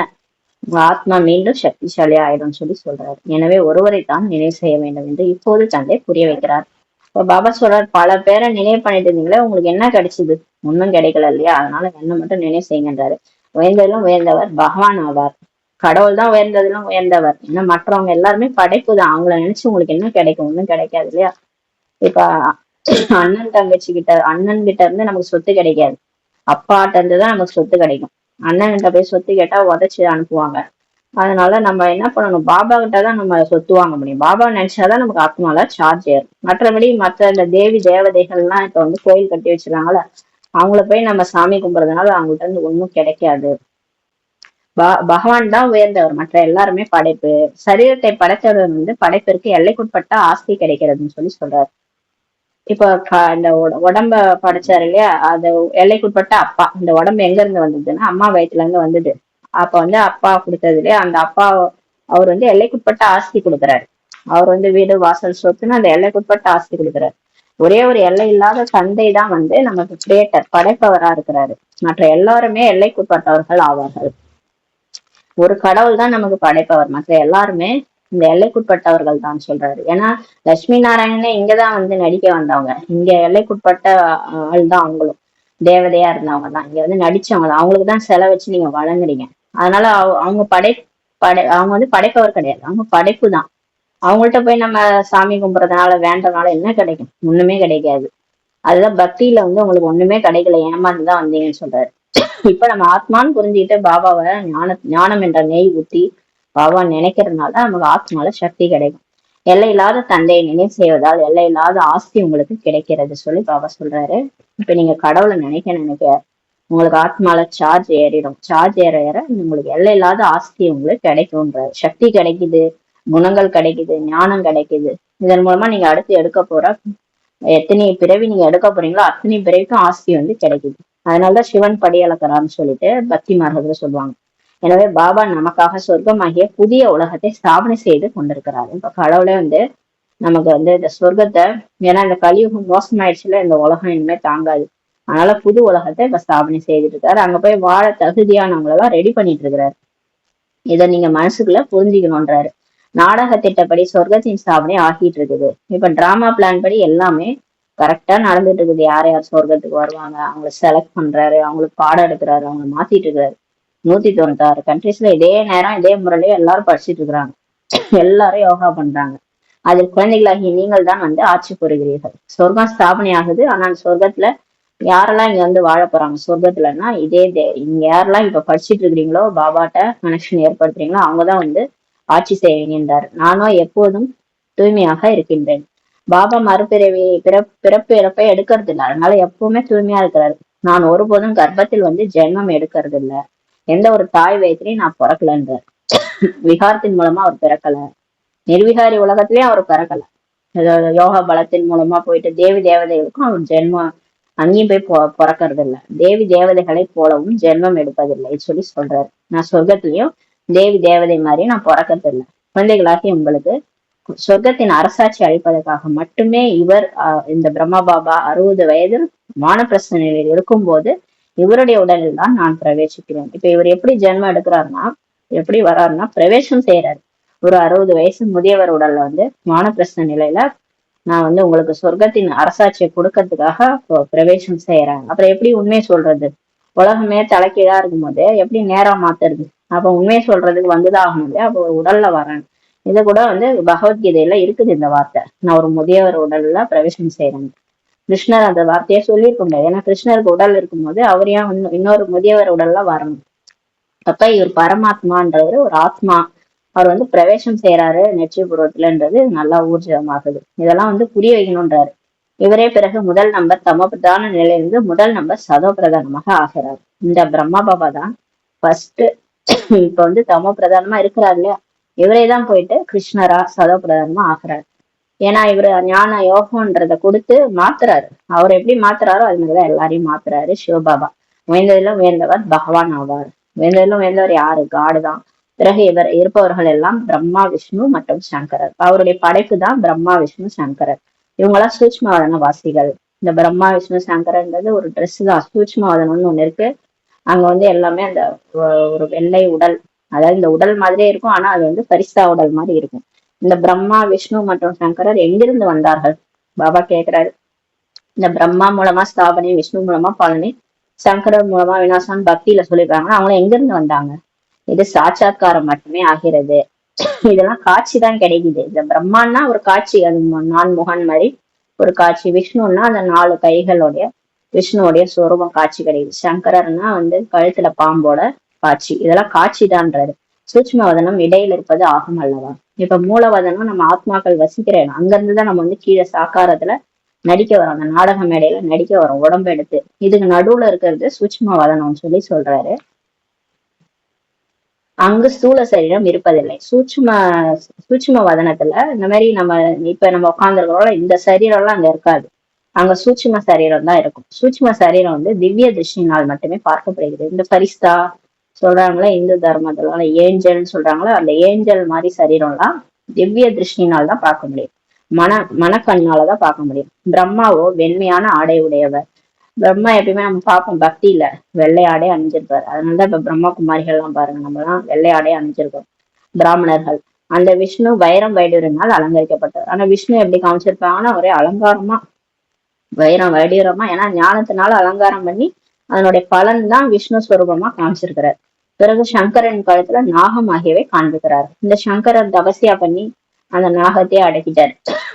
உங்க ஆத்மா மீண்டும் சக்திசாலி ஆயிடும் சொல்றாரு. எனவே ஒருவரை தான் நினைவு செய்ய வேண்டும் என்று இப்போது தந்தை புரிய வைக்கிறார். இப்ப பாபா சொல்றாரு, பல பேரை நினைவு பண்ணிட்டு இருந்தீங்களே, உங்களுக்கு என்ன கிடைச்சது? ஒன்னும் கிடைக்கல இல்லையா, அதனால என்ன மட்டும் நினைவு செய்யுங்கன்றாரு. உயர்ந்ததிலும் உயர்ந்தவர் பகவான் ஆவார். கடவுள் தான் உயர்ந்ததிலும் உயர்ந்தவர். ஏன்னா மற்றவங்க எல்லாருமே படைப்பு தான், அவங்கள நினைச்சு உங்களுக்கு என்ன கிடைக்கும்? ஒன்னும் கிடைக்காது இல்லையா. இப்ப அண்ணன் தங்கச்சி கிட்ட, அண்ணன் கிட்ட இருந்து நமக்கு சொத்து கிடைக்காது, அப்பாட்ட இருந்துதான் நமக்கு சொத்து கிடைக்கும். அண்ணன் கிட்ட போய் சொத்து கேட்டா உதச்சு அனுப்புவாங்க. அதனால நம்ம என்ன பண்ணணும், பாபா கிட்ட தான் நம்ம சொத்து வாங்க முடியும். பாபா நினைச்சாதான் நமக்கு ஆத்மால சார்ஜ் ஏறும். மற்றபடி மற்ற இந்த தேவி தேவதைகள் எல்லாம் இப்ப கோயில் கட்டி வச்சிருக்காங்களா, அவங்கள போய் நம்ம சாமி கும்பிடுறதுனால அவங்கள்ட்ட இருந்து ஒண்ணும் கிடைக்காது. பகவான் தான் உயர்ந்தவர், மற்ற எல்லாருமே படைப்பு. சரீரத்தை படைத்தவர் படைப்பிற்கு எல்லைக்குட்பட்ட ஆஸ்தி கிடைக்கிறதுன்னு சொல்றாரு. இப்ப இந்த உடம்ப படைச்சாரு இல்லையா, அது எல்லைக்குட்பட்ட அப்பா. இந்த உடம்பு எங்க இருந்து வந்ததுன்னா அம்மா வயிற்றுல இருந்து வந்தது. அப்ப அப்பா கொடுத்தது இல்லையா, அந்த அப்பா அவர் எல்லைக்குட்பட்ட ஆஸ்தி கொடுக்குறாரு. அவர் வீடு வாசல் சொத்துன்னு அந்த எல்லைக்குட்பட்ட ஆஸ்தி கொடுக்குறாரு. ஒரே ஒரு எல்லை இல்லாத தந்தை தான் நமக்கு கிரியேட்டர், படைப்பவரா இருக்கிறாரு. மற்ற எல்லாருமே எல்லைக்குட்பட்டவர்கள் ஆவார்கள். ஒரு கடவுள் தான் நமக்கு படைப்பவர், மற்ற எல்லாருமே இந்த எல்லைக்குட்பட்டவர்கள் தான் சொல்றாரு. ஏன்னா லட்சுமி நாராயணனே இங்கதான் நடிக்க வந்தவங்க, இங்க எல்லைக்குட்பட்ட ஆள் தான். அவங்களும் தேவதையா இருந்தவங்க தான், இங்க நடிச்சவங்க தான். அவங்களுக்கு தான் செலவு வச்சு நீங்க வழங்குறீங்க. அதனால அவங்க அவங்க படைப்பவர் கிடையாது, அவங்க படைப்பு தான். அவங்கள்ட்ட போய் நம்ம சாமி கும்பிடுறதுனால வேண்டனால என்ன கிடைக்கும்? ஒண்ணுமே கிடைக்காது. அதுதான் பக்தியில உங்களுக்கு ஒண்ணுமே கிடைக்கல, ஏமாந்துதான் வந்தீங்கன்னு சொல்றாரு. இப்ப நம்ம ஆத்மான்னு புரிஞ்சுக்கிட்டு பாபாவை ஞானம் என்ற நெய் ஊத்தி பாபா நினைக்கிறதுனால நமக்கு ஆத்மால சக்தி கிடைக்கும். எல்லை இல்லாத தந்தையை நினைவு செய்வதால் எல்லை இல்லாத ஆஸ்தி உங்களுக்கு கிடைக்கிறது பாபா சொல்றாரு. இப்ப நீங்க கடவுளை நினைக்க உங்களுக்கு ஆத்மால சார்ஜ் ஏறிடும். சார்ஜ் ஏற ஏற உங்களுக்கு எல்லை இல்லாத ஆஸ்தி உங்களுக்கு கிடைக்கும்ன்றாரு. சக்தி கிடைக்குது, குணங்கள் கிடைக்குது, ஞானம் கிடைக்குது. இதன் மூலமா நீங்க அடுத்து எடுக்க போற எத்தனை பிறவி நீங்க எடுக்க போறீங்களோ அத்தனை பிறவிக்கும் ஆஸ்தி கிடைக்குது. அதனாலதான் சிவன் படி அளக்கிறான்னு சொல்லிட்டு பக்தி மார்க்கத்துல சொல்லுவாங்க. எனவே பாபா நமக்காக சொர்க்கமாகிய புதிய உலகத்தை ஸ்தாபனை செய்து கொண்டிருக்கிறாரு. இப்ப கடவுளே நமக்கு இந்த சொர்க்கத்தை, ஏன்னா இந்த கலியுகம் மோசமாயிடுச்சுல, இந்த உலகம் இனிமே தாங்காது, அதனால புது உலகத்தை இப்ப ஸ்தாபனை செய்துட்டு இருக்காரு. அங்க போய் வாழ தகுதியானவங்களெல்லாம் ரெடி பண்ணிட்டு இருக்கிறாரு. இதை நீங்க மனசுக்குள்ள புரிஞ்சுக்கணும்ன்றாரு. நாடக திட்டப்படி சொர்க்கத்தின் ஸ்தாபனை ஆகிட்டு இருக்குது. இப்ப டிராமா பிளான் படி எல்லாமே கரெக்டா நடந்துட்டு இருக்குது. யார் யார் சொர்க்கத்துக்கு வருவாங்க, அவங்களை செலக்ட் பண்றாரு, அவங்களுக்கு பாடம் எடுக்கிறாரு, அவங்களை மாத்திட்டு இருக்காரு. 196 கண்ட்ரீஸ்ல இதே நேரம் இதே முறையில எல்லாரும் படிச்சுட்டு இருக்கிறாங்க. எல்லாரும் யோகா பண்றாங்க. அதில் குழந்தைகளாகி நீங்கள் தான் வந்து ஆட்சி புரிகிறீர்கள். சொர்க்கம் ஸ்தாபனை ஆகுது. ஆனால் சொர்க்கத்துல யாரெல்லாம் இங்க வந்து வாழ போறாங்க சொர்க்கத்துலன்னா இங்க யாரெல்லாம் இப்ப படிச்சுட்டு இருக்கிறீங்களோ, பாபாட்ட கனெக்ஷன் ஏற்படுத்துறீங்களோ, அவங்கதான் வந்து ஆட்சி செய்வீங்கன்றாரு. நானும் எப்போதும் தூய்மையாக இருக்கின்றேன். பாபா மறுபிறவி பிறப்பு இறப்பை எடுக்கிறது இல்லை. அதனால எப்பவுமே தூய்மையா இருக்கிறாரு. நான் ஒருபோதும் கர்ப்பத்தில் வந்து ஜென்மம் எடுக்கிறது இல்ல. எந்த ஒரு தாய் வயிற்றுலையும் நான் பிறக்கலன்றார். விகாரத்தின் மூலமா அவர் பிறக்கல. நிர்விகாரி உலகத்திலயும் அவர் பிறக்கல. யோகா பலத்தின் மூலமா போயிட்டு தேவி தேவதைகளுக்கும் அவர் ஜென்மம் அங்கேயும் போய் பிறக்கிறது இல்ல. தேவி தேவதைகளை போலவும் ஜென்மம் எடுப்பதில்லை சொல்லி சொல்றாரு. நான் சொர்க்கத்திலயும் தேவி தேவதை மாதிரி நான் பிறக்கிறது இல்லை. குழந்தைகளாகி உங்களுக்கு சொர்க்கத்தின் அரசாட்சி அளிப்பதற்காக மட்டுமே இவர் இந்த பிரம்மா பாபா 60 வயதில் வானப்பிரஸ்த நிலையில் இருக்கும் போது இவருடைய உடலில் தான் நான் பிரவேசிக்கிறேன். இப்ப இவர் எப்படி ஜென்மம் எடுக்கிறாருன்னா, எப்படி வர்றாருன்னா பிரவேசம் செய்யறாரு. ஒரு 60 வயசு முதியவர் உடல்ல வந்து வானப்பிரஸ்த நிலையில நான் வந்து உங்களுக்கு சொர்க்கத்தின் அரசாட்சியை கொடுக்கறதுக்காக பிரவேசம் செய்யறேன். அப்புறம் எப்படி உண்மை சொல்றது? உலகமே தலைக்கீழா இருக்கும் போது எப்படி நேரம் மாத்துறது? அப்ப உண்மையை சொல்றதுக்கு வந்துதான் ஆகணும் இல்லையா? அப்ப ஒரு உடல்ல வரேன். இது கூட வந்து பகவத்கீதையில இருக்குது இந்த வார்த்தை. நான் ஒரு முதியவர் உடல்ல பிரவேசம் செய்யறேன். கிருஷ்ணர் அந்த வார்த்தையை சொல்லியிருக்க முடியாது. ஏன்னா கிருஷ்ணருக்கு உடல் இருக்கும்போது அவர் ஏன் இன்னொரு முதியவர் உடல்ல வரணும்? அப்ப இவர் பரமாத்மான்றவர் ஒரு ஆத்மா. அவர் வந்து பிரவேசம் செய்யறாரு நெற்றிபுரத்துலன்றது நல்லா ஊர்ஜிதமாகுது. இதெல்லாம் வந்து புரிய வைக்கணும்ன்றாரு. இவரே பிறகு முதல் நம்பர் தமோ பிரதான நிலையிலிருந்து முதல் நம்பர் சதோ பிரதானமாக ஆகிறார். இந்த பிரம்மா பாபா தான் ஃபர்ஸ்ட் இப்ப வந்து தமோ பிரதானமா இருக்கிறார் இல்லையா? இவரே தான் போயிட்டு கிருஷ்ணரா சதோ பிரதானமா ஆகிறார். ஏன்னா இவரு ஞான யோகம்ன்றத கொடுத்து மாத்துறாரு. அவர் எப்படி மாத்துறாரோ அது மாதிரிதான் எல்லாரையும் மாத்துறாரு சிவபாபா. உயர்ந்ததிலும் உயர்ந்தவர் பகவான் ஆவார். உயர்ந்ததிலும் உயர்ந்தவர் யாரு? காடு தான். பிறகு இவர் இருப்பவர்கள் எல்லாம் பிரம்மா விஷ்ணு மற்றும் சங்கரர். அவருடைய படைப்பு தான் பிரம்மா விஷ்ணு சங்கரர். இவங்கெல்லாம் சூட்ச்மவதன வாசிகள். இந்த பிரம்மா விஷ்ணு சங்கரன்றது ஒரு ட்ரெஸ் தான். சூட்ச்மவதனம்னு ஒண்ணு இருக்கு. அங்க வந்து எல்லாமே அந்த ஒரு வெள்ளை உடல், அதாவது இந்த உடல் மாதிரியே இருக்கும். ஆனா அது வந்து பரிசா உடல் மாதிரி இருக்கும். இந்த பிரம்மா விஷ்ணு மற்றும் சங்கரர் எங்கிருந்து வந்தார்கள்? பாபா கேக்குறாரு. இந்த பிரம்மா மூலமா ஸ்தாபனை, விஷ்ணு மூலமா பாலனை, சங்கரர் மூலமா விநாசம் பக்தியில சொல்லிருக்காங்கன்னா அவங்க எங்க இருந்து வந்தாங்க? இது சாட்சாத்காரம் மட்டுமே ஆகிறது. இதெல்லாம் காட்சி தான் கிடைக்குது. இந்த பிரம்மான்னா ஒரு காட்சி, அது நான்முகன் மாதிரி ஒரு காட்சி. விஷ்ணுன்னா அந்த 4 கைகளுடைய விஷ்ணுவோடைய சொரூபம் காட்சி கிடைக்குது. சங்கரர்னா வந்து கழுத்துல பாம்போட காட்சி. இதெல்லாம் காட்சி தான்றாரு. சூட்ச்மவதனம் இடையில இருப்பது ஆகும் அல்லவா? இப்ப மூலவதனம் நம்ம ஆத்மாக்கள் வசிக்கிறேன். அங்க இருந்துதான் நம்ம வந்து கீழே சாக்காரத்துல நடிக்க வரோம். அந்த நாடக மேடையில நடிக்க வரோம் உடம்பு எடுத்து. இதுக்கு நடுவுல இருக்கிறது சூட்ச்மவதனம் சொல்லி சொல்றாரு. அங்கு ஸ்தூல சரீரம் இருப்பதில்லை. சூட்சும வதனத்துல இந்த மாதிரி நம்ம இப்ப நம்ம உட்கார்ந்துருக்கிறோம், இந்த சரீரம் எல்லாம் அங்க இருக்காது. அங்க சூட்சும சரீரம் தான் இருக்கும். சூட்சும சரீரம் வந்து திவ்ய திருஷ்டினால் மட்டுமே பார்க்கப்படுகிறது. இந்த பரிஸ்தா சொல்றாங்களே இந்து தர்மத்துல ஏஞ்சல் சொல்றாங்களோ, அந்த ஏஞ்சல் மாதிரி சரீரம் எல்லாம் திவ்ய திருஷ்டினால் தான் பார்க்க முடியும். மனக்கண்ணாலதான் பார்க்க முடியும். பிரம்மாவோ வெண்மையான ஆடை உடையவர். பிரம்மா எப்பயுமே நம்ம பார்ப்போம் பக்தியில வெள்ளை ஆடை அணிஞ்சிருப்பாரு. அதனாலதான் இப்ப பிரம்மா குமாரிகள் எல்லாம் பாருங்க, நம்ம எல்லாம் வெள்ளை ஆடை அணிஞ்சிருக்கோம் பிராமணர்கள். அந்த விஷ்ணு வைரம் வைடூரியனால் அலங்கரிக்கப்பட்டவர். ஆனா விஷ்ணு எப்படி காமிச்சிருப்பாங்கன்னா ஒரே அலங்காரமா வைரம் வைடூரமா, ஏன்னா ஞானத்தினால அலங்காரம் பண்ணி அதனுடைய பலன் தான் விஷ்ணு ஸ்வரூபமா காமிச்சிருக்கிறார். பிறகு சங்கரன் காலத்துல நாகம் ஆகியவை காண்பிக்கிறார். இந்த சங்கரன் தபசியா பண்ணி அந்த நாகத்தையே அடக்கிட்டாரு,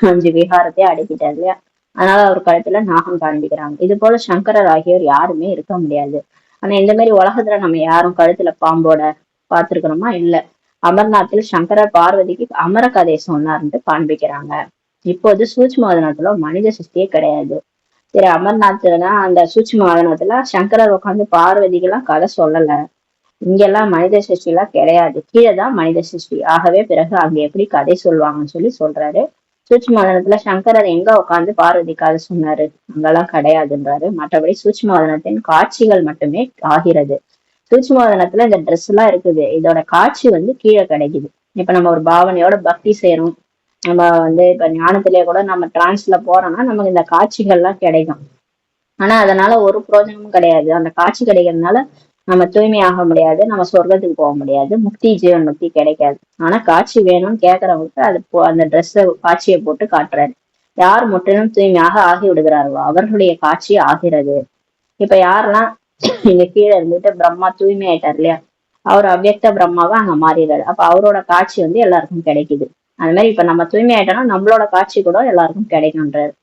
5 விகாரத்தையே அடக்கிட்டாரு இல்லையா? அதனால அவர் கழுத்துல நாகம் காண்பிக்கிறாங்க. இது போல சங்கரர் ஆகியோர் யாருமே இருக்க முடியாது. ஆனா இந்த மாதிரி உலகத்துல நம்ம யாரும் கழுத்துல பாம்போட பார்த்திருக்கிறோமா? இல்ல. அமர்நாத்தில் சங்கரர் பார்வதிக்கு அமர கதை சொன்னார்ன்ட்டு காண்பிக்கிறாங்க. இப்போது சூட்ச்மவதனத்துல மனித சிருஷ்டியே கிடையாது. சரி, அமர்நாத்னா அந்த சூட்ச்மவதனத்துல சங்கரர் உட்காந்து பார்வதிக்கெல்லாம் கதை சொல்லல. இங்கெல்லாம் மனித சிருஷ்டி எல்லாம் கிடையாது. கீழேதான் மனித சிருஷ்டி. ஆகவே பிறகு அங்க எப்படி கதை சொல்லுவாங்கன்னு சொல்லி சொல்றாரு. சூட்ச்மவதனத்துல சங்கரர் எங்க உட்காந்து பார்வதி கதை சொன்னாரு? அங்கெல்லாம் கிடையாதுன்றாரு. மற்றபடி சூட்ச்மவதனத்தின் காட்சிகள் மட்டுமே ஆகிறது. சூட்ச்மவதனத்துல இந்த ட்ரெஸ் எல்லாம் இருக்குது. இதோட காட்சி வந்து கீழே கிடைக்குது. இப்ப நம்ம ஒரு பாவனையோட பக்தி செய்யறோம். நம்ம வந்து இப்ப ஞானத்திலேயே கூட நம்ம டிரான்ஸ்ல போறோம்னா நமக்கு இந்த காட்சிகள் எல்லாம் கிடைக்கும். ஆனா அதனால ஒரு பிரயோஜனமும் கிடையாது. அந்த காட்சி கிடைக்கிறதுனால நம்ம தூய்மையாக முடியாது, நம்ம சொர்க்கத்துக்கு போக முடியாது, முக்தி ஜீவன் முக்தி கிடைக்காது. ஆனா காட்சி வேணும்னு கேக்குறவங்களுக்கு அது அந்த ட்ரெஸ் காட்சியை போட்டு காட்டுறாரு. யார் முற்றிலும் தூய்மையாக ஆகி விடுகிறார்களோ அவர்களுடைய காட்சி ஆகிறது. இப்ப யாரெல்லாம் இங்க கீழே இருந்துட்டு பிரம்மா தூய்மை ஆயிட்டார் இல்லையா? அவர் அவ்யக்த பிரம்மாவா அங்க மாறிடுறாரு. அப்ப அவரோட காட்சி வந்து எல்லாருக்கும் கிடைக்குது. அது மாதிரி இப்ப நம்ம தூய்மை ஆயிட்டோம்னா நம்மளோட காட்சி கூட எல்லாருக்கும் கிடைக்கும்ன்றாரு.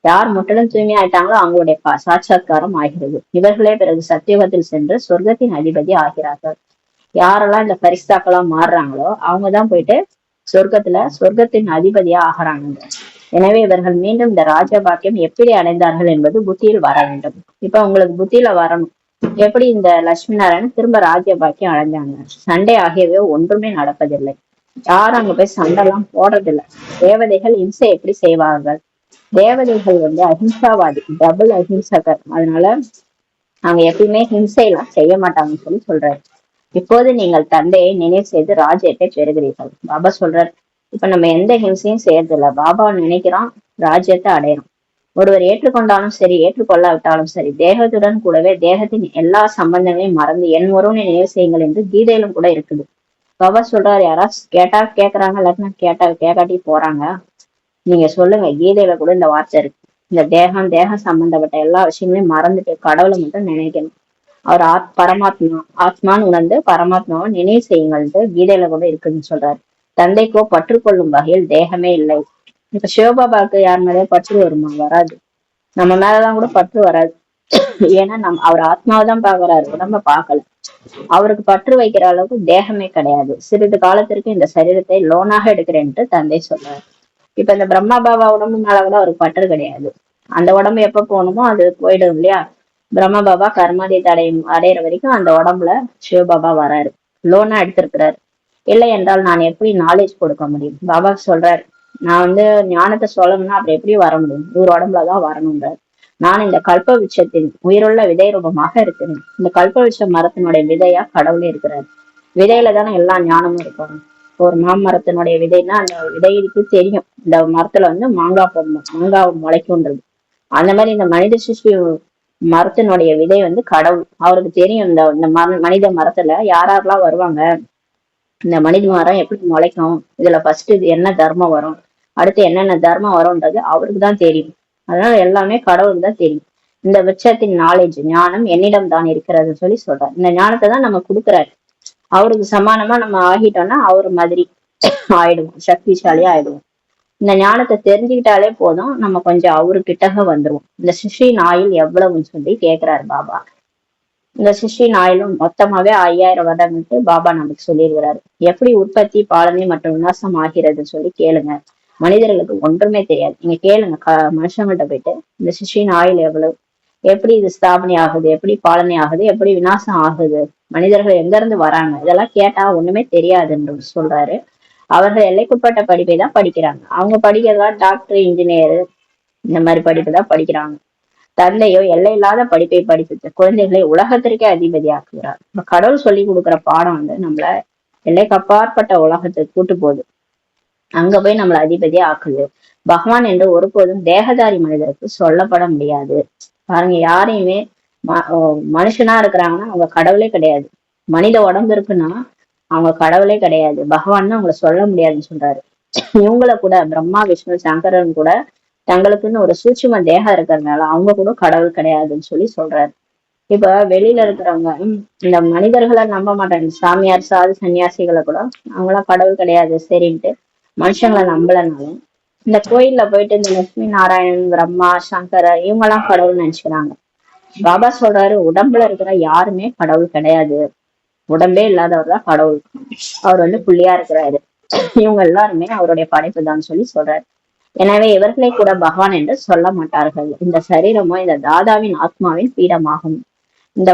யார் முற்றிலும் தூய்மை ஆயிட்டாங்களோ அவங்களுடைய சாட்சாத்காரம் ஆகிறது. இவர்களே பிறகு சத்தியுகத்தில் சென்று சொர்க்கத்தின் அதிபதி ஆகிறார்கள். யாரெல்லாம் இந்த பரிஸ்தாக்களா மாறுறாங்களோ அவங்கதான் போயிட்டு சொர்க்கத்தின் அதிபதியா ஆகிறாங்க. எனவே இவர்கள் மீண்டும் இந்த ராஜபாக்கியம் எப்படி அடைந்தார்கள் என்பது புத்தியில் வர வேண்டும். இப்ப உங்களுக்கு புத்தியில வரணும். எப்படி இந்த லட்சுமி நாராயணன் திரும்ப ராஜபாக்கியம் அடைஞ்சாங்க. சண்டை ஆகியவை ஒன்றுமே நடப்பதில்லை. யாரும் அங்க போய் சண்டை எல்லாம் போடுறதில்லை. தேவதைகள் இம்சை எப்படி செய்வார்கள்? தேவதைகள் வந்து அஹிம்சாவாதி, டபுள் அஹிம்சகர். அதனால அவங்க எப்பயுமே ஹிம்சை எல்லாம் செய்ய மாட்டாங்கன்னு சொல்லி சொல்றாரு. இப்போது நீங்கள் தந்தையை நினைவு செய்து ராஜ்யத்தை பெறுகிறீர்கள். பாபா சொல்றாரு, இப்ப நம்ம எந்த ஹிம்சையும் செய்யறதில்ல. பாபா நினைக்கிறோம் ராஜ்யத்தை அடையணும். ஒருவர் ஏற்றுக்கொண்டாலும் சரி, ஏற்றுக்கொள்ளாவிட்டாலும் சரி, தேகத்துடன் கூடவே தேகத்தின் எல்லா சம்பந்தங்களையும் மறந்து என் ஒருவனை நினைவு செய்யுங்கள் என்று கீதையிலும் கூட இருக்குது. பாபா சொல்றாரு, யாராச்சும் கேட்டா கேக்குறாங்க, இல்லாட்டினா கேட்காட்டி போறாங்க. நீங்க சொல்லுங்க, கீதையில கூட இந்த வார்த்தை இருக்கு. இந்த தேகம் சம்பந்தப்பட்ட எல்லா விஷயங்களையும் மறந்துட்டு கடவுளை மட்டும் நினைக்கணும். அவர் பரமாத்மா, ஆத்மான்னு உணர்ந்து பரமாத்மாவை நினைவு செய்யுங்கள்ட்டு கீதையில கூட இருக்குன்னு சொல்றாரு. தந்தைக்கோ பற்றுக்கொள்ளும் வகையில் தேகமே இல்லை. இப்ப சிவபாபாவுக்கு யார் மேலே பற்று வருமா? வராது. நம்ம மேலதான் கூட பற்று வராது. ஏன்னா அவர் ஆத்மாவை தான் பாக்குறாரு, உடம்ப பார்க்கல. அவருக்கு பற்று வைக்கிற அளவுக்கு தேகமே கிடையாது. சிறிது காலத்திற்கு இந்த சரீரத்தை லோனாக எடுக்கிறேன்ட்டு தந்தை சொல்றாரு. இப்ப இந்த பிரம்மா பாபா உடம்பு மேல கூட அவருக்கு பற்று கிடையாது. அந்த உடம்பு எப்ப போகணுமோ அது போயிடும் இல்லையா? பிரம்ம பாபா கர்மாதி அடையிற வரைக்கும் அந்த உடம்புல சிவபாபா வராரு, லோனா எடுத்திருக்கிறாரு. இல்லை என்றால் நான் எப்படி நாலேஜ் கொடுக்க முடியும்? பாபா சொல்றாரு, நான் வந்து ஞானத்தை சொல்லணும்னா அப்படி எப்படி வர முடியும்? இவர் உடம்புலதான் வரணும்ன்றார். நான் இந்த கல்ப விருட்சத்தின் உயிருள்ள விதை ரூபமாக இருக்கிறேன். இந்த கல்ப விருட்ச மரத்தினுடைய விதையா கடவுளே இருக்கிறார். விதையில தானே எல்லா ஞானமும் இருக்கும். ஒரு மாமரத்தினுடைய விதைன்னா அந்த விதைக்கு தெரியும் இந்த மரத்துல வந்து மாங்காய் முளைக்கும்ன்றது. அந்த மாதிரி இந்த மனித சிருஷ்டி மரத்தினுடைய விதை வந்து கடவுள். அவருக்கு தெரியும் இந்த மனித மரத்துல யாரெல்லாம் வருவாங்க, இந்த மனித மரம் எப்படி முளைக்கும், இதுல ஃபர்ஸ்ட் இது என்ன தர்மம் வரும், அடுத்து என்னென்ன தர்மம் வரும்ன்றது அவருக்கு தான் தெரியும். அதனால எல்லாமே கடவுளுக்கு தான் தெரியும். இந்த விருட்சத்தின் நாலேஜ், ஞானம் என்னிடம் தான் இருக்கிறதுன்னு சொல்லி சொல்றாரு. இந்த ஞானத்தை தான் நம்ம கொடுக்குறாரு. அவருக்கு சமானமா நம்ம ஆகிட்டோம்னா அவரு மாதிரி ஆயிடுவோம், சக்திசாலியா ஆயிடுவோம். இந்த ஞானத்தை தெரிஞ்சுக்கிட்டாலே போதும், நம்ம கொஞ்சம் அவரு கிட்டக வந்துருவோம். இந்த சிஷ்யின் ஆயுள் எவ்வளவுன்னு சொல்லி கேக்குறாரு பாபா. இந்த சிஷ்யின் ஆயுளும் மொத்தமாவே 5000 வருடங்களுக்கு பாபா நமக்கு சொல்லியிருக்கிறாரு. எப்படி உற்பத்தி, பாலனை மற்றும் விநாசம் ஆகிறதுன்னு சொல்லி கேளுங்க. மனிதர்களுக்கு ஒன்றுமே தெரியாது. நீங்க கேளுங்க, மனுஷங்கள்ட்ட போயிட்டு இந்த சிஷ்யின் ஆயுள் எவ்வளவு, எப்படி இது ஸ்தாபனை ஆகுது, எப்படி பாலனை ஆகுது, எப்படி விநாசம் ஆகுது, மனிதர்கள் எங்க இருந்து வராங்க, இதெல்லாம் கேட்டா ஒண்ணுமே தெரியாதுன்னு சொல்றாரு. அவர்கள் எல்லைக்குட்பட்ட படிப்பை தான் படிக்கிறாங்க. அவங்க படிக்கிறதா டாக்டர், இன்ஜினியர், இந்த மாதிரி படிப்பு தான் படிக்கிறாங்க. தந்தையோ எல்லையில்லாத படிப்பை படித்து குழந்தைகளை உலகத்திற்கே அதிபதி ஆக்குகிறார். இப்ப கடவுள் சொல்லி கொடுக்குற பாடம் வந்து நம்மள எல்லைக்கு அப்பாற்பட்ட உலகத்துக்கு கூட்டு போகுது. அங்க போய் நம்மள அதிபதியா ஆக்குது. பகவான் என்று ஒருபோதும் தேகதாரி மனிதருக்கு சொல்லப்பட முடியாது. பாருங்க, யாரையுமே மனுஷனா இருக்கிறாங்கன்னா அவங்க கடவுளே கிடையாது. மனித உடம்பு இருக்குன்னா அவங்க கடவுளே கிடையாது. பகவான் அவங்களை சொல்ல முடியாதுன்னு சொல்றாரு. இவங்களை கூட பிரம்மா, விஷ்ணு, சங்கரன் கூட தங்களுக்குன்னு ஒரு சூட்சும தேகம் இருக்கிறதுனால அவங்க கூட கடவுள் கிடையாதுன்னு சொல்லி சொல்றாரு. இப்ப வெளியில இருக்கிறவங்க இந்த மனிதர்களை நம்ப மாட்டாங்க. சாமியார், சாது, சன்னியாசிகளை கூட அவங்களாம் கடவுள் கிடையாது சரின்ட்டு மனுஷங்களை நம்பலனாலும் இந்த கோயில்ல போயிட்டு இந்த லட்சுமி நாராயணன், பிரம்மா, சங்கரர் இவங்கெல்லாம் கடவுள் நினைச்சுக்கிறாங்க. பாபா சொல்றாரு, உடம்புல இருக்கிற யாருமே கடவுள் கிடையாது. உடம்பே இல்லாதவர் தான் கடவுள். அவர் வந்து புள்ளியா இருக்கிறாரு. இவங்க எல்லாருமே அவருடைய படைப்பு தான் சொல்லி சொல்றாரு. எனவே இவர்களை கூட பகவான் என்று சொல்ல மாட்டார்கள். இந்த சரீரமோ இந்த தாதாவின் ஆத்மாவின் பீடமாகும். இந்த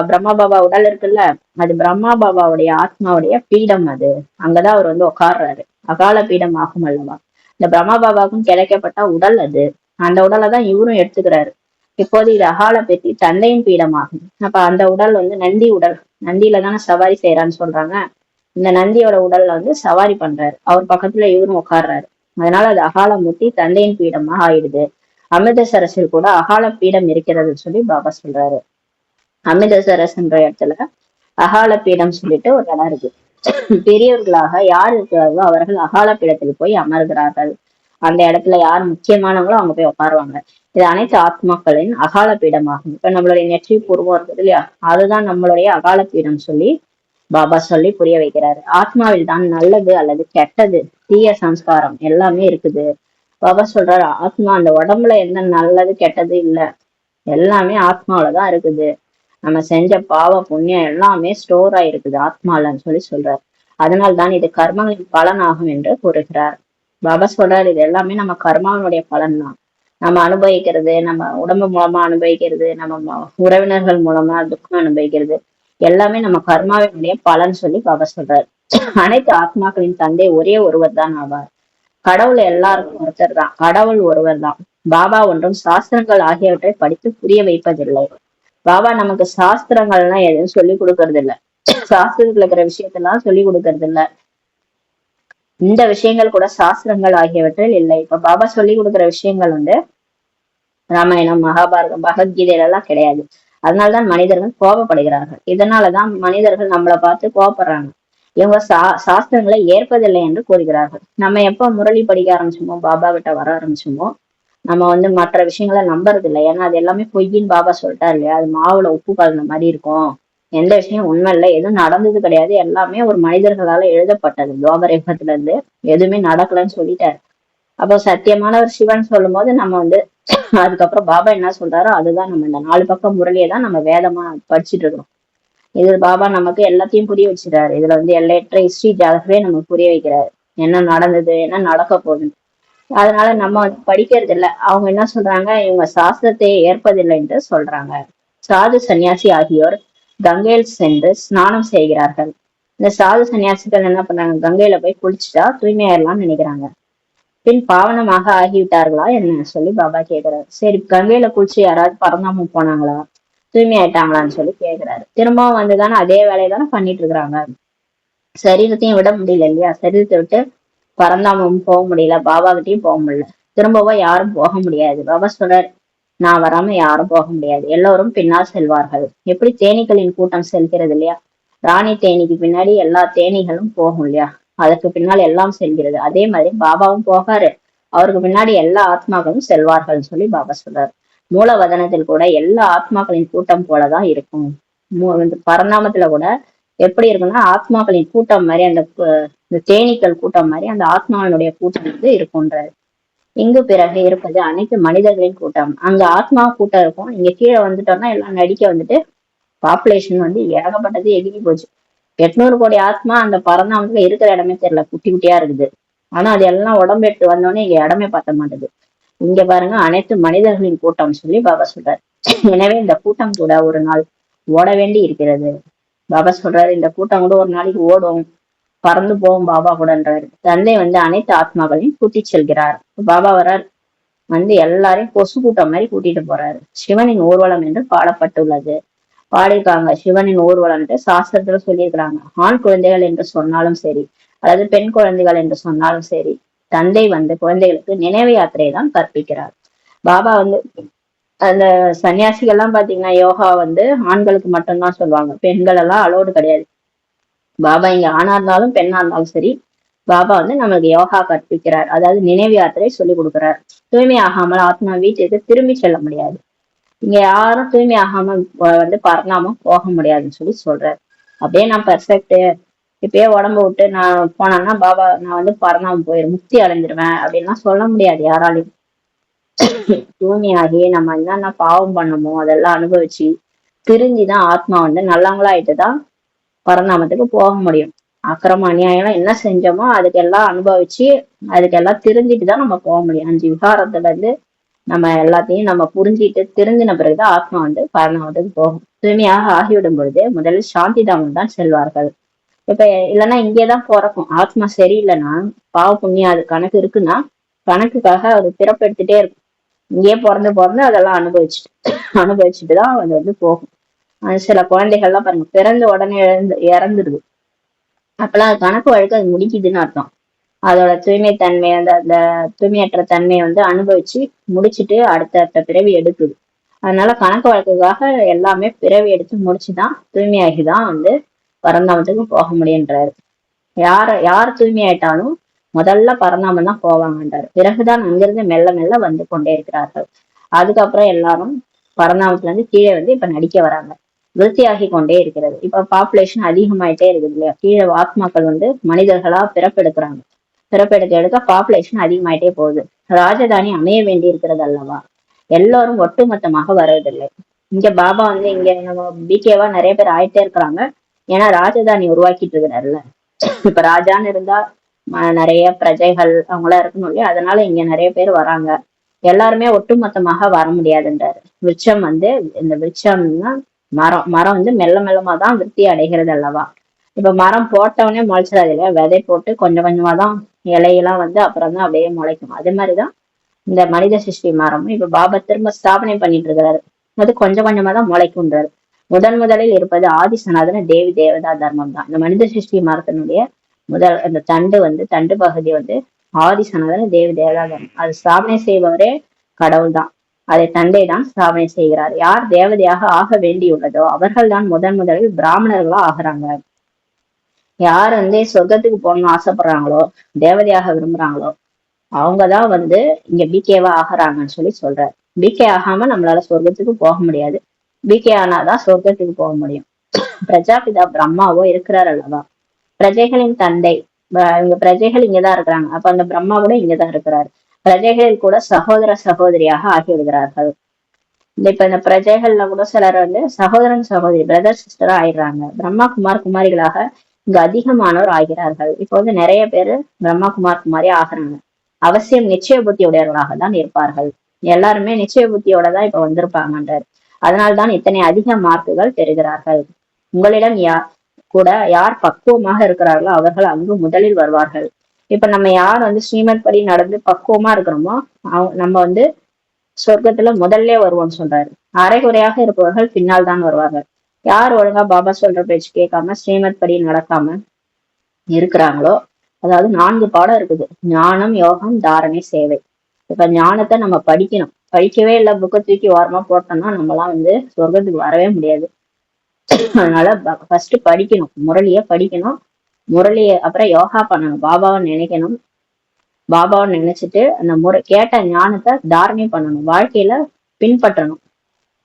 பிரம்மா பாபா உடல் இருக்குல்ல, அது பிரம்மா பாபாவுடைய ஆத்மாவுடைய பீடம். அது அங்கதான் அவர் வந்து உட்கார்றாரு. அகால பீடம் ஆகும் அல்லவா. இந்த பிரம்மா பாபாவுக்கும் கிடைக்கப்பட்ட உடல் அது. அந்த உடலை தான் இவரும் எடுத்துக்கிறாரு. இப்போது இது அகால பெட்டி தந்தையின் பீடமாகும். அப்ப அந்த உடல் வந்து நந்தி உடல். நந்தியில தானே சவாரி செய்யறான்னு சொல்றாங்க. இந்த நந்தியோட உடல்ல வந்து சவாரி பண்றாரு. அவர் பக்கத்துல இவரும் உட்கார்றாரு. அதனால அது அகால மூர்த்தி தந்தையின் பீடமாக ஆயிடுது. அமிர்தசரஸில் கூட அகால பீடம் இருக்கிறதுன்னு சொல்லி பாபா சொல்றாரு. அமிர்தசரஸ் என்ற இடத்துல அகால பீடம் சொல்லிட்டு ஒரு இடம் இருக்கு. பெரியவர்களாக யார் இருக்கிறார்களோ அவர்கள் அகால பீடத்தில் போய் அமர்கிறார்கள். அந்த இடத்துல யார் முக்கியமானவங்களோ அவங்க போய் உட்காருவாங்க. இது அனைத்து ஆத்மாக்களின் அகால பீடமாகும். இப்ப நம்மளுடைய நெற்றி பூர்வம் இருக்குது இல்லையா, அதுதான் நம்மளுடைய அகால பீடம் சொல்லி பாபா சொல்லி புரிய வைக்கிறாரு. ஆத்மாவில் தான் நல்லது அல்லது கெட்டது, தீய சம்ஸ்காரம் எல்லாமே இருக்குது. பாபா சொல்றாரு, ஆத்மா அந்த உடம்புல எந்த நல்லது கெட்டது இல்ல, எல்லாமே ஆத்மாவிலதான் இருக்குது. நம்ம செஞ்ச பாவ புண்ணியம் எல்லாமே ஸ்டோர் ஆயிருக்குது ஆத்மாலன்னு சொல்லி சொல்றாரு. அதனால்தான் இது கர்மங்களின் பலன் ஆகும் என்று கூறுகிறார். பாபா சொல்றாரு, இது எல்லாமே நம்ம கர்மாவினுடைய பலன் தான். நம்ம அனுபவிக்கிறது, நம்ம உடம்பு மூலமா அனுபவிக்கிறது, நம்ம உறவினர்கள் மூலமா துக்கம் அனுபவிக்கிறது, எல்லாமே நம்ம கர்மாவினுடைய பலன் சொல்லி பாபா சொல்றாரு. அனைத்து ஆத்மாக்களின் தந்தை ஒரே ஒருவர் தான் ஆவார். கடவுள் எல்லாருக்கும் ஒருத்தர் தான், கடவுள் ஒருவர் தான். பாபா ஒன்றும் சாஸ்திரங்கள் ஆகியவற்றை படித்து புரிய வைப்பதில்லை. பாபா நமக்கு சாஸ்திரங்கள்லாம் எதுவும் சொல்லி கொடுக்கறது இல்ல, சாஸ்திரத்துல இருக்கிற விஷயத்தெல்லாம் சொல்லி கொடுக்கறது இல்ல. இந்த விஷயங்கள் கூட சாஸ்திரங்கள் ஆகியவற்றில் இல்லை. இப்ப பாபா சொல்லி கொடுக்குற விஷயங்கள் வந்து ராமாயணம், மகாபாரதம், பகவத்கீதையில எல்லாம் கிடையாது. அதனாலதான் மனிதர்கள் கோபப்படுகிறார்கள். இதனாலதான் மனிதர்கள் நம்மளை பார்த்து கோபப்படுறாங்க. இவங்க சாஸ்திரங்களை ஏற்பதில்லை என்று கூறுகிறார்கள். நம்ம எப்ப முரளி படிக்க ஆரம்பிச்சோமோ, பாபா கிட்ட வர ஆரம்பிச்சோமோ, நம்ம வந்து மற்ற விஷயங்களை நம்புறது இல்லை. ஏன்னா அது எல்லாமே பொய்ன்னு பாபா சொல்லிட்டாரு இல்லையா, அது மாவுல உப்பு கலந்த மாதிரி இருக்கும், எந்த விஷயம் உண்மை இல்லை, எதுவும் நடந்தது கிடையாது, எல்லாமே ஒரு மனிதர்களால எழுதப்பட்டது, துவாபர யுகத்துல இருந்து எதுவுமே நடக்கலன்னு சொல்லிட்டாரு. அப்போ சத்தியமானவர் சிவன் சொல்லும் போது நம்ம வந்து அதுக்கப்புறம் பாபா என்ன சொல்றாரோ அதுதான் நம்ம இந்த 4 பக்கம் முரளியை தான் நம்ம வேதமா படிச்சுட்டு இருக்கோம். இது பாபா நமக்கு எல்லாத்தையும் புரிய வச்சுட்டாரு. இதுல வந்து எல்லையற்ற ஹிஸ்டரி ஜாதகவே நமக்கு புரிய வைக்கிறாரு, என்ன நடந்தது, என்ன நடக்க போகுது. அதனால நம்ம வந்து படிக்கிறது இல்லை. அவங்க என்ன சொல்றாங்க, இவங்க சாஸ்திரத்தை ஏற்பதில்லை என்று சொல்றாங்க. சாது சன்னியாசி ஆகியோர் கங்கையில் சென்று ஸ்நானம் செய்கிறார்கள். இந்த சாது சன்னியாசிகள் என்ன பண்றாங்க, கங்கையில போய் குளிச்சுட்டா தூய்மையாயிரலாம்னு நினைக்கிறாங்க. பின் பாவனமாக ஆகிவிட்டார்களா என்ன சொல்லி பாபா கேக்குறாரு. சரி, கங்கையில குளிச்சு யாராவது பரந்தாமம் போனாங்களா, தூய்மை ஆயிட்டாங்களான்னு சொல்லி கேக்குறாரு. திரும்பவும் வந்துதானே அதே வேலையை தானே பண்ணிட்டு இருக்கிறாங்க. சரீரத்தையும் விட முடியல இல்லையா, சரீரத்தை விட்டு பரந்தாமம் போக முடியல, பாபா கிட்டையும் போக முடியல, திரும்பவும் யாரும் போக முடியாது. பாபா சொல்றாரு, நான் வராம யாரும் போக முடியாது, எல்லோரும் பின்னால் செல்வார்கள். எப்படி தேனீக்களின் கூட்டம் செல்கிறது இல்லையா, ராணி தேனீக்கு பின்னாடி எல்லா தேனீகளும் போகும் இல்லையா, அதற்கு பின்னால் எல்லாம் செல்கிறது. அதே மாதிரி பாபாவும் போகாரு, அவருக்கு பின்னாடி எல்லா ஆத்மாக்களும் செல்வார்கள் சொல்லி பாபா சொல்றாரு. மூலவதனத்தில் கூட எல்லா ஆத்மாக்களின் கூட்டம் போலதான் இருக்கும். பரந்தாமத்துல கூட எப்படி இருக்குன்னா ஆத்மாக்களின் கூட்டம் மாதிரி, அந்த தேனீக்கள் கூட்டம் மாதிரி அந்த ஆத்மாவினுடைய கூட்டம் வந்து இருக்கும்ன்றாரு. இங்கு பிறகு இருப்பது அனைத்து மனிதர்களின் கூட்டம். அங்க ஆத்மா கூட்டம் இருக்கும், இங்க கீழே வந்துட்டோம்னா எல்லாம் நடிக்க வந்துட்டு பாப்புலேஷன் வந்து ஏகப்பட்டது எகிரி போச்சு. 800 கோடி ஆத்மா அந்த பரந்தாமத்துல இருக்கிற இடமே தெரியல, குட்டி குட்டியா இருக்குது. ஆனா அது எல்லாம் உடம்பு எடுத்து வந்தோடனே இங்க இடமே பத்த மாட்டேது. இங்க பாருங்க, அனைத்து மனிதர்களின் கூட்டம் சொல்லி பாபா சொல்றாரு. எனவே இந்த கூட்டம் கூட ஒரு நாள் ஓட வேண்டி இருக்கிறது. பாபா சொல்றாரு, இந்த கூட்டம் கூட ஒரு நாளைக்கு ஓடும், பறந்து போகும் பாபா கூடன்றாரு. தந்தை வந்து அனைத்து ஆத்மாக்களையும் கூட்டி செல்கிறார். பாபா வரார், வந்து எல்லாரையும் கொசு கூட்டம் மாதிரி கூட்டிட்டு போறாரு. சிவனின் ஊர்வலம் என்று பாடப்பட்டுள்ளது, பாடியிருக்காங்க. சிவனின் ஊர்வலம்ட்டு சாஸ்திரத்துல சொல்லியிருக்கிறாங்க. ஆண் குழந்தைகள் என்று சொன்னாலும் சரி, அதாவது பெண் குழந்தைகள் என்று சொன்னாலும் சரி, தந்தை வந்து குழந்தைகளுக்கு நினைவு யாத்திரையை தான் கற்பிக்கிறார். பாபா வந்து அந்த சன்னியாசிகள் எல்லாம் பாத்தீங்கன்னா யோகா வந்து ஆண்களுக்கு மட்டும்தான் சொல்லுவாங்க, பெண்கள் எல்லாம் அலோடு கிடையாது. பாபா இங்க ஆணா இருந்தாலும் பெண்ணா இருந்தாலும் சரி, பாபா வந்து நம்மளுக்கு யோகா கற்பிக்கிறார், அதாவது நினைவு யாத்திரை சொல்லி கொடுக்கிறார். தூய்மை ஆகாமல் ஆத்மா வீட்டுக்கு திரும்பி செல்ல முடியாது. இங்க யாரும் தூய்மை ஆகாம வந்து பரந்தாமம் போக முடியாதுன்னு சொல்லி சொல்றாரு. அப்படியே நான் பெர்ஃபெக்ட், இப்பயே உடம்பு விட்டு நான் போனேன்னா பாபா நான் வந்து பரந்தாமம் போயிரு முக்தி அடைஞ்சிருவேன் அப்படின்லாம் சொல்ல முடியாது யாராலையும். தூய்மையாகி நம்ம என்னென்ன பாவம் பண்ணமோ அதெல்லாம் அனுபவிச்சு திருந்திதான் ஆத்மா வந்து நல்லவங்களாயிட்டுதான் பரந்தாமத்துக்கு போக முடியும். அக்கிரம அநியாயம் என்ன செஞ்சோமோ அதுக்கெல்லாம் அனுபவிச்சு அதுக்கெல்லாம் திருந்திட்டுதான் நம்ம போக முடியும். 5 விகாரத்துல இருந்து நம்ம எல்லாத்தையும் நம்ம புரிஞ்சிட்டு திருந்தின பிறகுதான் ஆத்மா வந்து பரந்தாமத்துக்கு போகும். தூய்மையாக ஆகிவிடும் பொழுது முதலில் சாந்தி தாமம் தான் செல்வார்கள். இப்ப இல்லைன்னா இங்கேதான் பிறக்கும். ஆத்மா சரியில்லைன்னா, பாவ புண்ணியம் அது கணக்கு இருக்குன்னா கணக்குக்காக அது பிறப்பு எடுத்துட்டே இருக்கும். இங்கேயே பிறந்து பிறந்து அதெல்லாம் அனுபவிச்சுட்டுதான் அது வந்து போகும். சில குழந்தைகள்லாம் பாருங்க, பிறந்த உடனே இறந்துருது. அப்பெல்லாம் அது கணக்கு வழக்கு அது முடிக்குதுன்னு அர்த்தம். அதோட தூய்மை தன்மை அந்த தூய்மையற்ற தன்மையை வந்து அனுபவிச்சு முடிச்சுட்டு அடுத்த பிறவி எடுக்குது. அதனால கணக்கு வழக்குக்காக எல்லாமே பிறவி எடுத்து முடிச்சுதான் தூய்மையாகிதான் வந்து பரந்தாமத்துக்கு போக முடியுன்றாரு. யார் தூய்மையாயிட்டாலும் முதல்ல பரந்தாமம் தான் போவாங்கன்றாரு. பிறகுதான் அங்கிருந்து மெல்ல மெல்ல வந்து கொண்டே இருக்கிறார்கள். அதுக்கப்புறம் எல்லாரும் பரந்தாமத்துல இருந்து கீழே வந்து இப்ப நடிக்க வராங்க. விருத்தியாகி கொண்டே இருக்கிறது. இப்ப பாப்புலேஷன் அதிகமாயிட்டே இருக்குது இல்லையா, கீழே ஆத்மாக்கள் மனிதர்களா பிறப்பெடுக்கிறாங்க. பிறப்பெடுக்க பாப்புலேஷன் அதிகமாயிட்டே போகுது. ராஜதானி அமைய வேண்டி இருக்கிறது அல்லவா, எல்லாரும் ஒட்டுமொத்தமாக வருவதில்லை. இங்க பாபா இங்க நம்ம பிகேவா நிறைய பேர் ஆயிட்டே இருக்கிறாங்க. ஏன்னா ராஜதானி உருவாக்கிட்டு இருக்கிறாருல்ல. இப்ப ராஜான்னு இருந்தா நிறைய பிரஜைகள் அவங்களாம் இருக்கணும் இல்லையா, அதனால இங்க நிறைய பேர் வராங்க. எல்லாருமே ஒட்டுமொத்தமாக வர முடியாதுன்றாரு. விருட்சம் இந்த விருட்சம்னா மரம் மரம் மெல்ல மெல்லமா தான் விருத்தி அடைகிறது அல்லவா. இப்ப மரம் போட்டவனே முளைச்சிடாது இல்லையா, விதை போட்டு கொஞ்சம் கொஞ்சமா தான் இலையெல்லாம் அப்புறம் தான் அப்படியே முளைக்கும். அதே மாதிரிதான் இந்த மனித சிருஷ்டி மரம் இப்ப பாபா திரும்ப ஸ்தாபனை பண்ணிட்டு இருக்கிறாரு. அது கொஞ்சம் கொஞ்சமா தான் முளைக்கும்ன்றாரு. முதலில் இருப்பது ஆதி சனாதன தேவி தேவதா தர்மம் தான். இந்த மனித சிருஷ்டி மரத்தினுடைய அந்த தண்டு பகுதி ஆதி சனாதன தேவி தேவதா தர்மம். அது ஸ்தாபனை செய்பவரே கடவுள் தான். அதை தந்தை தான் ஸ்தாபனை செய்கிறார். யார் தேவதையாக ஆக வேண்டியுள்ளதோ அவர்கள் தான் முதலில் பிராமணர்களா ஆகுறாங்க. யார் சொர்க்கத்துக்கு போகணும்னு ஆசைப்படுறாங்களோ, தேவதையாக விரும்புறாங்களோ, அவங்கதான் இங்க பிகேவா ஆகுறாங்கன்னு சொல்லி சொல்றாரு. பிகே ஆகாம நம்மளால சொர்க்கத்துக்கு போக முடியாது. பிகே ஆனாதான் சொர்க்கத்துக்கு போக முடியும். பிரஜாபிதா பிரம்மாவோ இருக்கிறார் அல்லவா, பிரஜைகளின் தந்தை. இங்க பிரஜைகள் இங்கதான் இருக்கிறாங்க. அப்ப அந்த பிரம்மா கூட இங்கதான் இருக்கிறாரு. பிரஜைகளில் கூட சகோதர சகோதரியாக ஆகிவிடுகிறார்கள். இப்ப இந்த பிரஜைகள்ல கூட சிலர் சகோதரன் சகோதரி பிரதர் சிஸ்டரா ஆயிடுறாங்க. பிரம்மா குமார் குமாரிகளாக இங்க அதிகமானோர் ஆகிறார்கள். இப்ப நிறைய பேரு பிரம்மா குமார் குமாரி ஆகுறாங்க. அவசியம் நிச்சய புத்தி உடையவர்களாக தான் இருப்பார்கள். எல்லாருமே நிச்சய புத்தியோட தான் இப்ப வந்திருப்பாங்கன்றார். அதனால்தான் இத்தனை அதிக மார்க்குகள் பெறுகிறார்கள். உங்களிடம் யார் பக்குவமாக இருக்கிறார்களோ அவர்கள் அங்கு முதலில் வருவார்கள். இப்ப நம்ம யார் ஸ்ரீமத் படி நடந்து பக்குவமா இருக்கிறோமோ நம்ம சொர்க்கத்துல முதல்ல வருவோம்னு சொல்றாரு. அரைகுறையாக இருப்பவர்கள் பின்னால் தான் வருவார்கள். யார் ஒழுங்கா பாபா சொல்ற பேச்சு கேட்காம ஸ்ரீமத் படி நடக்காம இருக்கிறாங்களோ, அதாவது 4 பாடம் இருக்குது: ஞானம், யோகம், தாரணை, சேவை. இப்ப ஞானத்தை நம்ம படிக்கணும். படிக்கவே இல்லை, புக்கை தூக்கி ஓரமா போட்டோம்னா நம்மலாம் சொர்க்கத்துக்கு வரவே முடியாது. அதனால ஃபர்ஸ்ட் படிக்கணும், முரளிய படிக்கணும். அப்புறம் யோகா பண்ணணும், பாபாவை நினைக்கணும். பாபாவை நினைச்சிட்டு அந்த கேட்ட ஞானத்தை தாரணை பண்ணணும், வாழ்க்கையில பின்பற்றணும்,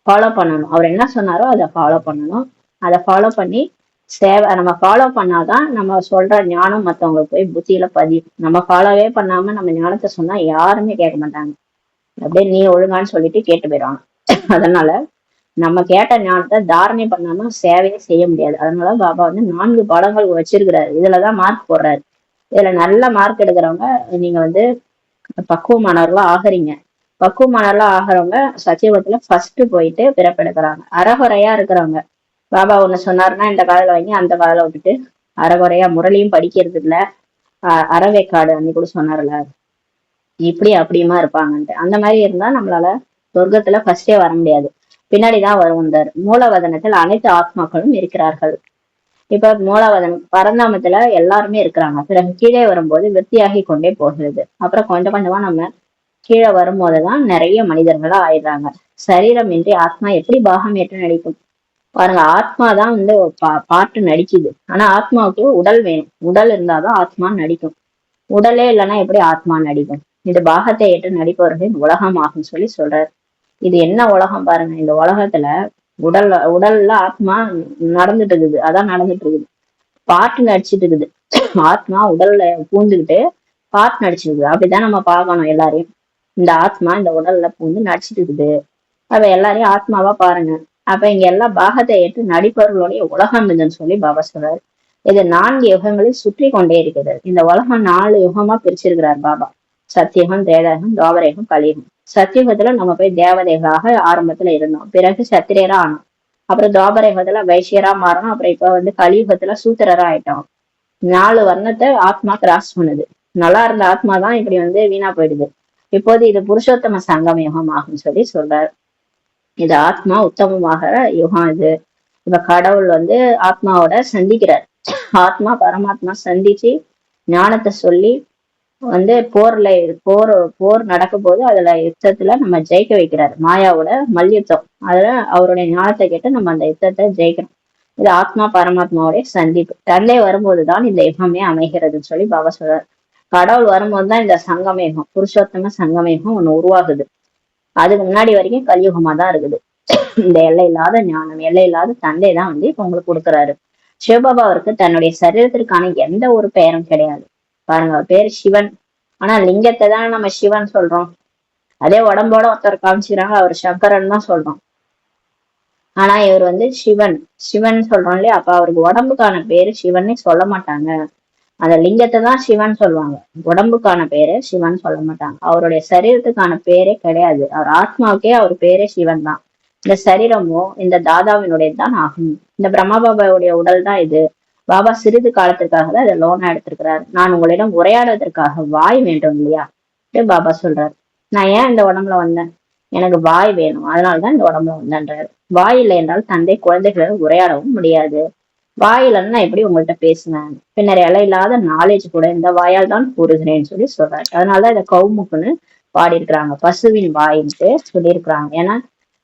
ஃபாலோ பண்ணணும். அவர் என்ன சொன்னாரோ அதை ஃபாலோ பண்ணணும். அதை ஃபாலோ பண்ணி நம்ம ஃபாலோ பண்ணாதான் நம்ம சொல்ற ஞானம் மத்தவங்களுக்கு போய் புத்தியில பதியும். நம்ம ஃபாலோவே பண்ணாம நம்ம ஞானத்தை சொன்னா யாருமே கேட்க மாட்டாங்க. அப்படியே நீ ஒழுங்கான்னு சொல்லிட்டு கேட்டு போயிடுவாங்க. அதனால நம்ம கேட்ட ஞானத்தை தாரணை பண்ணாம சேவையே செய்ய முடியாது. அதனால பாபா 4 பாடங்கள் வச்சிருக்கிறாரு. இதுலதான் மார்க் போடுறாரு. இதுல நல்ல மார்க் எடுக்கிறவங்க நீங்க பக்குவமானவர்களா ஆகுறீங்க. பக்குவமானவர்களா ஆகிறவங்க சத்தியுகத்துல ஃபர்ஸ்ட் போயிட்டு பிறப்பெடுக்கிறாங்க. அறகுறையா இருக்கிறவங்க பாபா ஒண்ணு சொன்னாருன்னா இந்த காதல வாங்கி அந்த காதல விட்டுட்டு அறகுறையா முரளியும் படிக்கிறது இல்ல, அறவேக்காடு அன்னி கூட சொன்னார்ல, இப்படி அப்படியுமா இருப்பாங்கன்ட்டு. அந்த மாதிரி இருந்தா நம்மளால சொர்க்கத்துல ஃபர்ஸ்டே வர முடியாது, பின்னாடிதான் வருவந்தார். மூலவதனத்தில் அனைத்து ஆத்மாக்களும் இருக்கிறார்கள். இப்ப மூலவதனம் பரந்தாமத்துல எல்லாருமே இருக்கிறாங்க. பிறகு கீழே வரும்போது விருத்தியாகி கொண்டே போகிறது. அப்புறம் கொஞ்சம் கொஞ்சமா நம்ம கீழே வரும்போதுதான் நிறைய மனிதர்களா ஆயிடுறாங்க. சரீரம் இன்றி ஆத்மா எப்படி பாகம் ஏற்று நடிக்கும் பாருங்க. ஆத்மா தான் பாட்டு நடிக்குது. ஆனா ஆத்மாவுக்கு உடல் வேணும். உடல் இருந்தாதான் ஆத்மா நடிக்கும். உடலே இல்லைன்னா எப்படி ஆத்மா நடிக்கும்? இது பாகத்தை ஏற்று நடிப்பவர்களின் உலகம் ஆகும் சொல்லி சொல்றாரு. இது என்ன உலகம் பாருங்க. இந்த உலகத்துல உடல்ல ஆத்மா நடந்துட்டு இருக்குது. அதான் நடந்துட்டு இருக்குது. பாட்டு நடிச்சிட்டு இருக்குது. ஆத்மா உடல்ல பூந்துக்கிட்டு பாட்டு நடிச்சிருக்குது. அப்படிதான் நம்ம பார்க்கணும் எல்லாரையும். இந்த ஆத்மா இந்த உடல்ல பூந்து நடிச்சிட்டு இருக்குது. அவ எல்லாரையும் ஆத்மாவா பாருங்க. அப்ப இங்க எல்லாம் பாகத்தை ஏற்று நடிப்பவர்களுடைய உலகம் இதுன்னு சொல்லி பாபா சொல்றாரு. இது 4 யுகங்களில் சுற்றி கொண்டே இருக்கிறது. இந்த உலகம் 4 யுகமா பிரிச்சிருக்கிறார் பாபா. சத்தியுகம், திரேதாயுகம், துவாபரயுகம், கலியுகம். சத்தியுகத்துல நம்ம போய் தேவதைகளாக ஆரம்பத்துல இருந்தோம். பிறகு சத்திரியரா ஆனோம். அப்புறம் துவாபரயுகத்துல வைசியரா மாறணும். அப்புறம் இப்ப கலியுகத்துல சூத்திரரா ஆயிட்டோம். 4 வர்ணத்தை ஆத்மா கிராஸ் பண்ணுது. நல்லா இருந்த ஆத்மா தான் இப்படி வீணா போயிடுது. இப்போது இது புருஷோத்தம சங்கம் யுகம் ஆகும் சொல்லி சொல்றாரு. இது ஆத்மா உத்தமமாக யுகம். இது இப்ப கடவுள் ஆத்மாவோட சந்திக்கிறார். ஆத்மா பரமாத்மா சந்திச்சு ஞானத்தை சொல்லி போர் நடக்கும் போது அதுல யுத்தத்துல நம்ம ஜெயிக்க வைக்கிறார். மாயாவோட மல்யுத்தம். அதுல அவருடைய ஞானத்தை கேட்டு நம்ம அந்த யுத்தத்தை ஜெயிக்கணும். இது ஆத்மா பரமாத்மாவுடைய சந்திப்பு. தந்தை வரும்போதுதான் இந்த யுகமே அமைகிறதுன்னு சொல்லி பாபா சொல்றார். கடவுள் வரும்போதுதான் இந்த சங்கமேகம், புருஷோத்தம சங்கமேகம் ஒண்ணு உருவாகுது. அதுக்கு முன்னாடி வரைக்கும் கலியுகமா தான் இருக்குது. இந்த எல்லை இல்லாத ஞானம், எல்லை இல்லாத தந்தை தான் வந்து இப்ப உங்களுக்கு கொடுக்குறாரு. சிவபாபா அவருக்கு தன்னுடைய சரீரத்திற்கான எந்த ஒரு பெயரும் கிடையாது. பாருங்க, அவர் பேரு சிவன். ஆனா லிங்கத்தை தான் நம்ம சிவன் சொல்றோம். அதே உடம்போட ஒருத்தர் காமிச்சுக்கிறாங்க, அவர் சங்கரன் தான் சொல்றோம். ஆனா இவர் வந்து சிவன், சிவன் சொல்றோம் இல்லையா? அப்ப அவருக்கு உடம்புக்கான பேரு சிவன்னு சொல்ல மாட்டாங்க. அந்த லிங்கத்தை தான் சிவன் சொல்லுவாங்க. உடம்புக்கான பேரு சிவன் சொல்ல மாட்டாங்க. அவருடைய சரீரத்துக்கான பேரே கிடையாது. அவர் ஆத்மாவுக்கே அவர் பேரே சிவன் தான். இந்த சரீரமும் இந்த தாதாவினுடைய தான் ஆகும். இந்த பிரம்மா பாபாவுடைய உடல் தான் இது. பாபா சிறிது காலத்திற்காக தான் இதை லோனா எடுத்திருக்கிறார். நான் உங்களிடம் உரையாடுவதற்காக வாய் வேண்டும் இல்லையா? பாபா சொல்றாரு, நான் ஏன் இந்த உடம்புல வந்தேன்? எனக்கு வாய் வேணும், அதனாலதான் இந்த உடம்புல வந்தேன்றாரு. வாய் இல்லை என்றால் தந்தை குழந்தைகளுடன் உரையாடவும் முடியாது. வாயிலன்னு நான் எப்படி உங்கள்கிட்ட பேசினேன்? பின்னர் இலை இல்லாத நாலேஜ் கூட இந்த வாயால் தான் கூறுகிறேன்னு சொல்லி சொல்றாரு. அதனாலதான் இதை கௌமுக்குன்னு பாடியிருக்கிறாங்க, பசுவின் வாயின்ட்டு சொல்லியிருக்கிறாங்க. ஏன்னா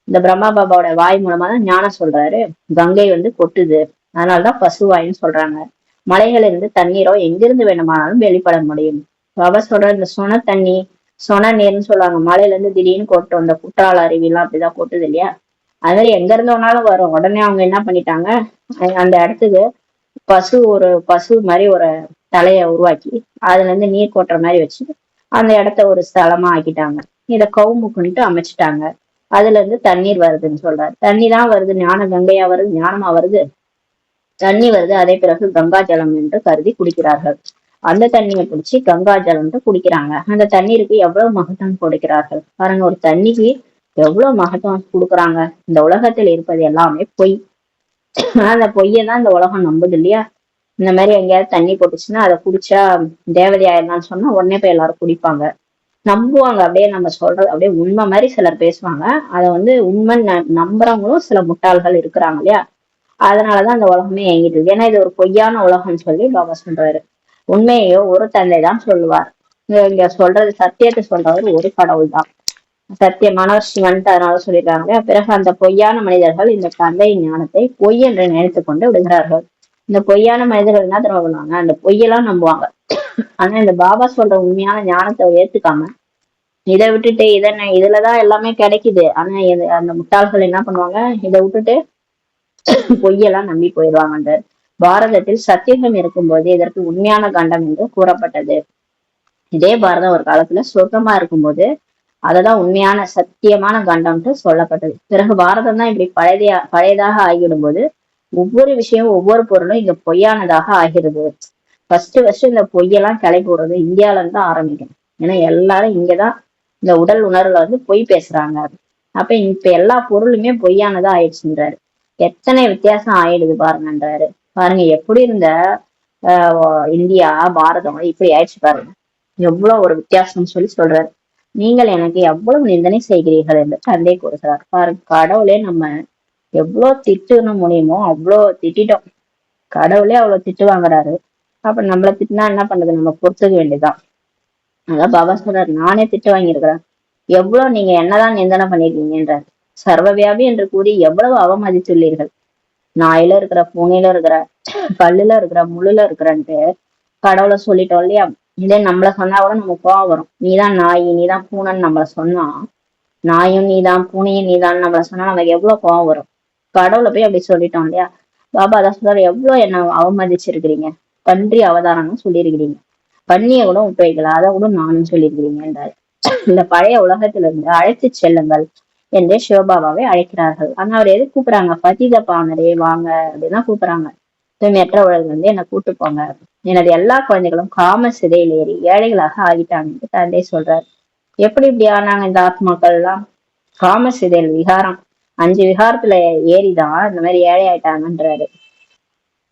இந்த பிரம்மா பாபாவோட வாய் மூலமா தான் ஞானம் சொல்றாரு. கங்கை வந்து கொட்டுது, அதனாலதான் பசுவாயின்னு சொல்றாங்க. மலைகள் இருந்து தண்ணீரோ எங்கிருந்து வேணுமானாலும் வெளிப்பட முடியும். பாபா சொல்ற இந்த சொன தண்ணி, சொன நீர்னு சொல்லுவாங்க. மலையில இருந்து திடீர்னு கொட்டும், இந்த குற்றால அருவி எல்லாம் அப்படிதான் கொட்டுது இல்லையா? அது மாதிரி எங்க இருந்தோனாலும் வரும். உடனே அவங்க என்ன பண்ணிட்டாங்க, அந்த இடத்துக்கு ஒரு பசு மாதிரி ஒரு தலைய உருவாக்கி அதுல இருந்து நீர் கொட்டுற மாதிரி வச்சு அந்த இடத்த ஒரு ஸ்தலமா ஆக்கிட்டாங்க. இத கவுமுக்குன்ட்டு அமைச்சிட்டாங்க. அதுல இருந்து தண்ணீர் வருதுன்னு சொல்றாரு. தண்ணி தான் வருது, ஞான கங்கையா வருது, ஞானமா வருது, தண்ணி வருது. அதே பிறகு கங்கா ஜலம் என்று கருதி குடிக்கிறார்கள். அந்த தண்ணியை பிடிச்சி கங்கா ஜலம் குடிக்கிறாங்க. அந்த தண்ணீருக்கு எவ்வளவு மகத்துவம் கொடுக்கிறார்கள் பாருங்க. ஒரு தண்ணிக்கு எவ்வளவு மகத்துவம் கொடுக்குறாங்க. இந்த உலகத்தில் இருப்பது எல்லாமே பொய். அந்த பொய்யதான் இந்த உலகம் நம்புது இல்லையா? இந்த மாதிரி எங்கேயாவது தண்ணி போட்டுச்சுன்னா அதை குடிச்சா தேவதை ஆயிடலாம்னு சொன்னா உடனே போய் எல்லாரும் குடிப்பாங்க, நம்புவாங்க. அப்படியே நம்ம சொல்றது அப்படியே உண்மை மாதிரி சிலர் பேசுவாங்க. அதை வந்து உண்மை நம்புறவங்களும் சில முட்டாள்கள் இருக்கிறாங்க இல்லையா? அதனாலதான் அந்த உலகமே இயங்கிட்டு இருக்கு. ஏன்னா இது ஒரு பொய்யான உலகம்னு சொல்லி பாபா சொல்றாரு. உண்மையையோ ஒரு தந்தை தான் சொல்லுவார். இங்க சொல்றது சத்தியத்தை சொல்றவர் ஒரு கடவுள் தான், சத்தியமானவர் சிவன். அதனால சொல்லிடுறாங்க. பிறகு அந்த பொய்யான மனிதர்கள் இந்த தந்தையின் ஞானத்தை பொய் என்று நினைத்து கொண்டு விடுகிறார்கள். இந்த பொய்யான மனிதர்கள் என்ன தெரியுமா பண்ணுவாங்க, அந்த பொய்யெல்லாம் நம்புவாங்க. ஆனா இந்த பாபா சொல்ற உண்மையான ஞானத்தை ஏத்துக்காம இதை விட்டுட்டு இதுலதான் எல்லாமே கிடைக்குது. ஆனா அந்த முட்டாள்கள் என்ன பண்ணுவாங்க, இதை விட்டுட்டு பொய்யெல்லாம் நம்பி போயிடுவாங்க. பாரதத்தில் சத்தியகம் இருக்கும்போது இதற்கு உண்மையான கண்டம் என்று கூறப்பட்டது. இதே பாரதம் ஒரு காலத்துல சொர்க்கமா இருக்கும்போது அததான் உண்மையான சத்தியமான கண்டம்ட்டு சொல்லப்பட்டது. பிறகு பாரதம் தான் இப்படி பழையதாக ஆகிவிடும் போது ஒவ்வொரு விஷயமும் ஒவ்வொரு பொருளும் இங்க பொய்யானதாக ஆகிறது. ஃபர்ஸ்ட் இந்த பொய்யெல்லாம் கிளப்பி விடுறது இந்தியால இருந்து தான் ஆரம்பிக்கும். ஏன்னா எல்லாரும் இங்கதான் இந்த உடல் உணர்வுல வந்து பொய் பேசுறாங்க. அப்ப இப்ப எல்லா பொருளுமே பொய்யானதா ஆயிடுச்சுன்றாரு. எத்தனை வித்தியாசம் ஆயிடுது பாருங்கன்றாரு. பாருங்க எப்படி இருந்த இந்தியா பாரதம் இப்படி ஆயிடுச்சு பாருங்க, எவ்வளவு ஒரு வித்தியாசம்னு சொல்லி சொல்றாரு. நீங்கள் எனக்கு எவ்வளவு நிந்தனை செய்கிறீர்கள் என்று தந்தை கூறுகிறார். பாருங்க, கடவுளே நம்ம எவ்வளவு திட்டுன்னு முடியுமோ அவ்வளவு திட்டோம். கடவுளே அவ்வளவு திட்டு வாங்குறாரு. அப்ப நம்மள திட்டினா என்ன பண்றது, நம்ம பொறுத்துக்க வேண்டியதுதான். அதான் பாபா சொல்றாரு, நானே திட்டு வாங்கியிருக்கிறேன், எவ்வளவு நீங்க என்னதான் நிந்தனை பண்ணிருக்கீங்கன்றார். சர்வவியாபி என்று கூறி எவ்வளவு அவமதித்துள்ளீர்கள். நாயில இருக்கிற, பூனையில இருக்கிற, கல்லுல இருக்கிற, முள்ளுல இருக்கிறன்ட்டு கடவுளை சொல்லிட்டோம் இல்லையா? இதே நம்மள சொன்னா கூட நம்ம கோவம் வரும். நீதான் நாய், நீதான் பூனைன்னு நம்மள சொன்னா, நாயும் நீதான் பூனையும் நீதான் நம்மள சொன்னா நமக்கு எவ்வளவு கோவம் வரும். கடவுளை போய் அப்படி சொல்லிட்டோம் இல்லையா? பாபா அதான் சொல்றாரு, எவ்வளவு என்ன அவமதிச்சிருக்கிறீங்க, பன்றி அவதாரம்னு சொல்லியிருக்கிறீங்க, பண்ணிய கூட விட்டு வைக்கல, அதை கூட நானும் சொல்லியிருக்கிறீங்கன்றாரு. இந்த பழைய உலகத்திலிருந்து அழைத்து செல்லுங்கள் என்று சிவபாபாவை அழைக்கிறார்கள். ஆனா அவர் எது கூப்பிடுறாங்க, பதித பாவனரே வாங்க அப்படின்னா கூப்பிடுறாங்க. தூய்மையற்ற உலகம் வந்து என்னை கூட்டு போங்க, எனது எல்லா குழந்தைகளும் காம சிதையில் ஏறி ஏழைகளாக ஆகிட்டாங்க தந்தை சொல்றாரு. எப்படி இப்படி ஆனாங்க இந்த ஆத்மாக்கள் எல்லாம்? காம சிதையில் விகாரம், 5 விகாரத்துல ஏறிதான் இந்த மாதிரி ஏழை ஆயிட்டாங்கன்றாரு.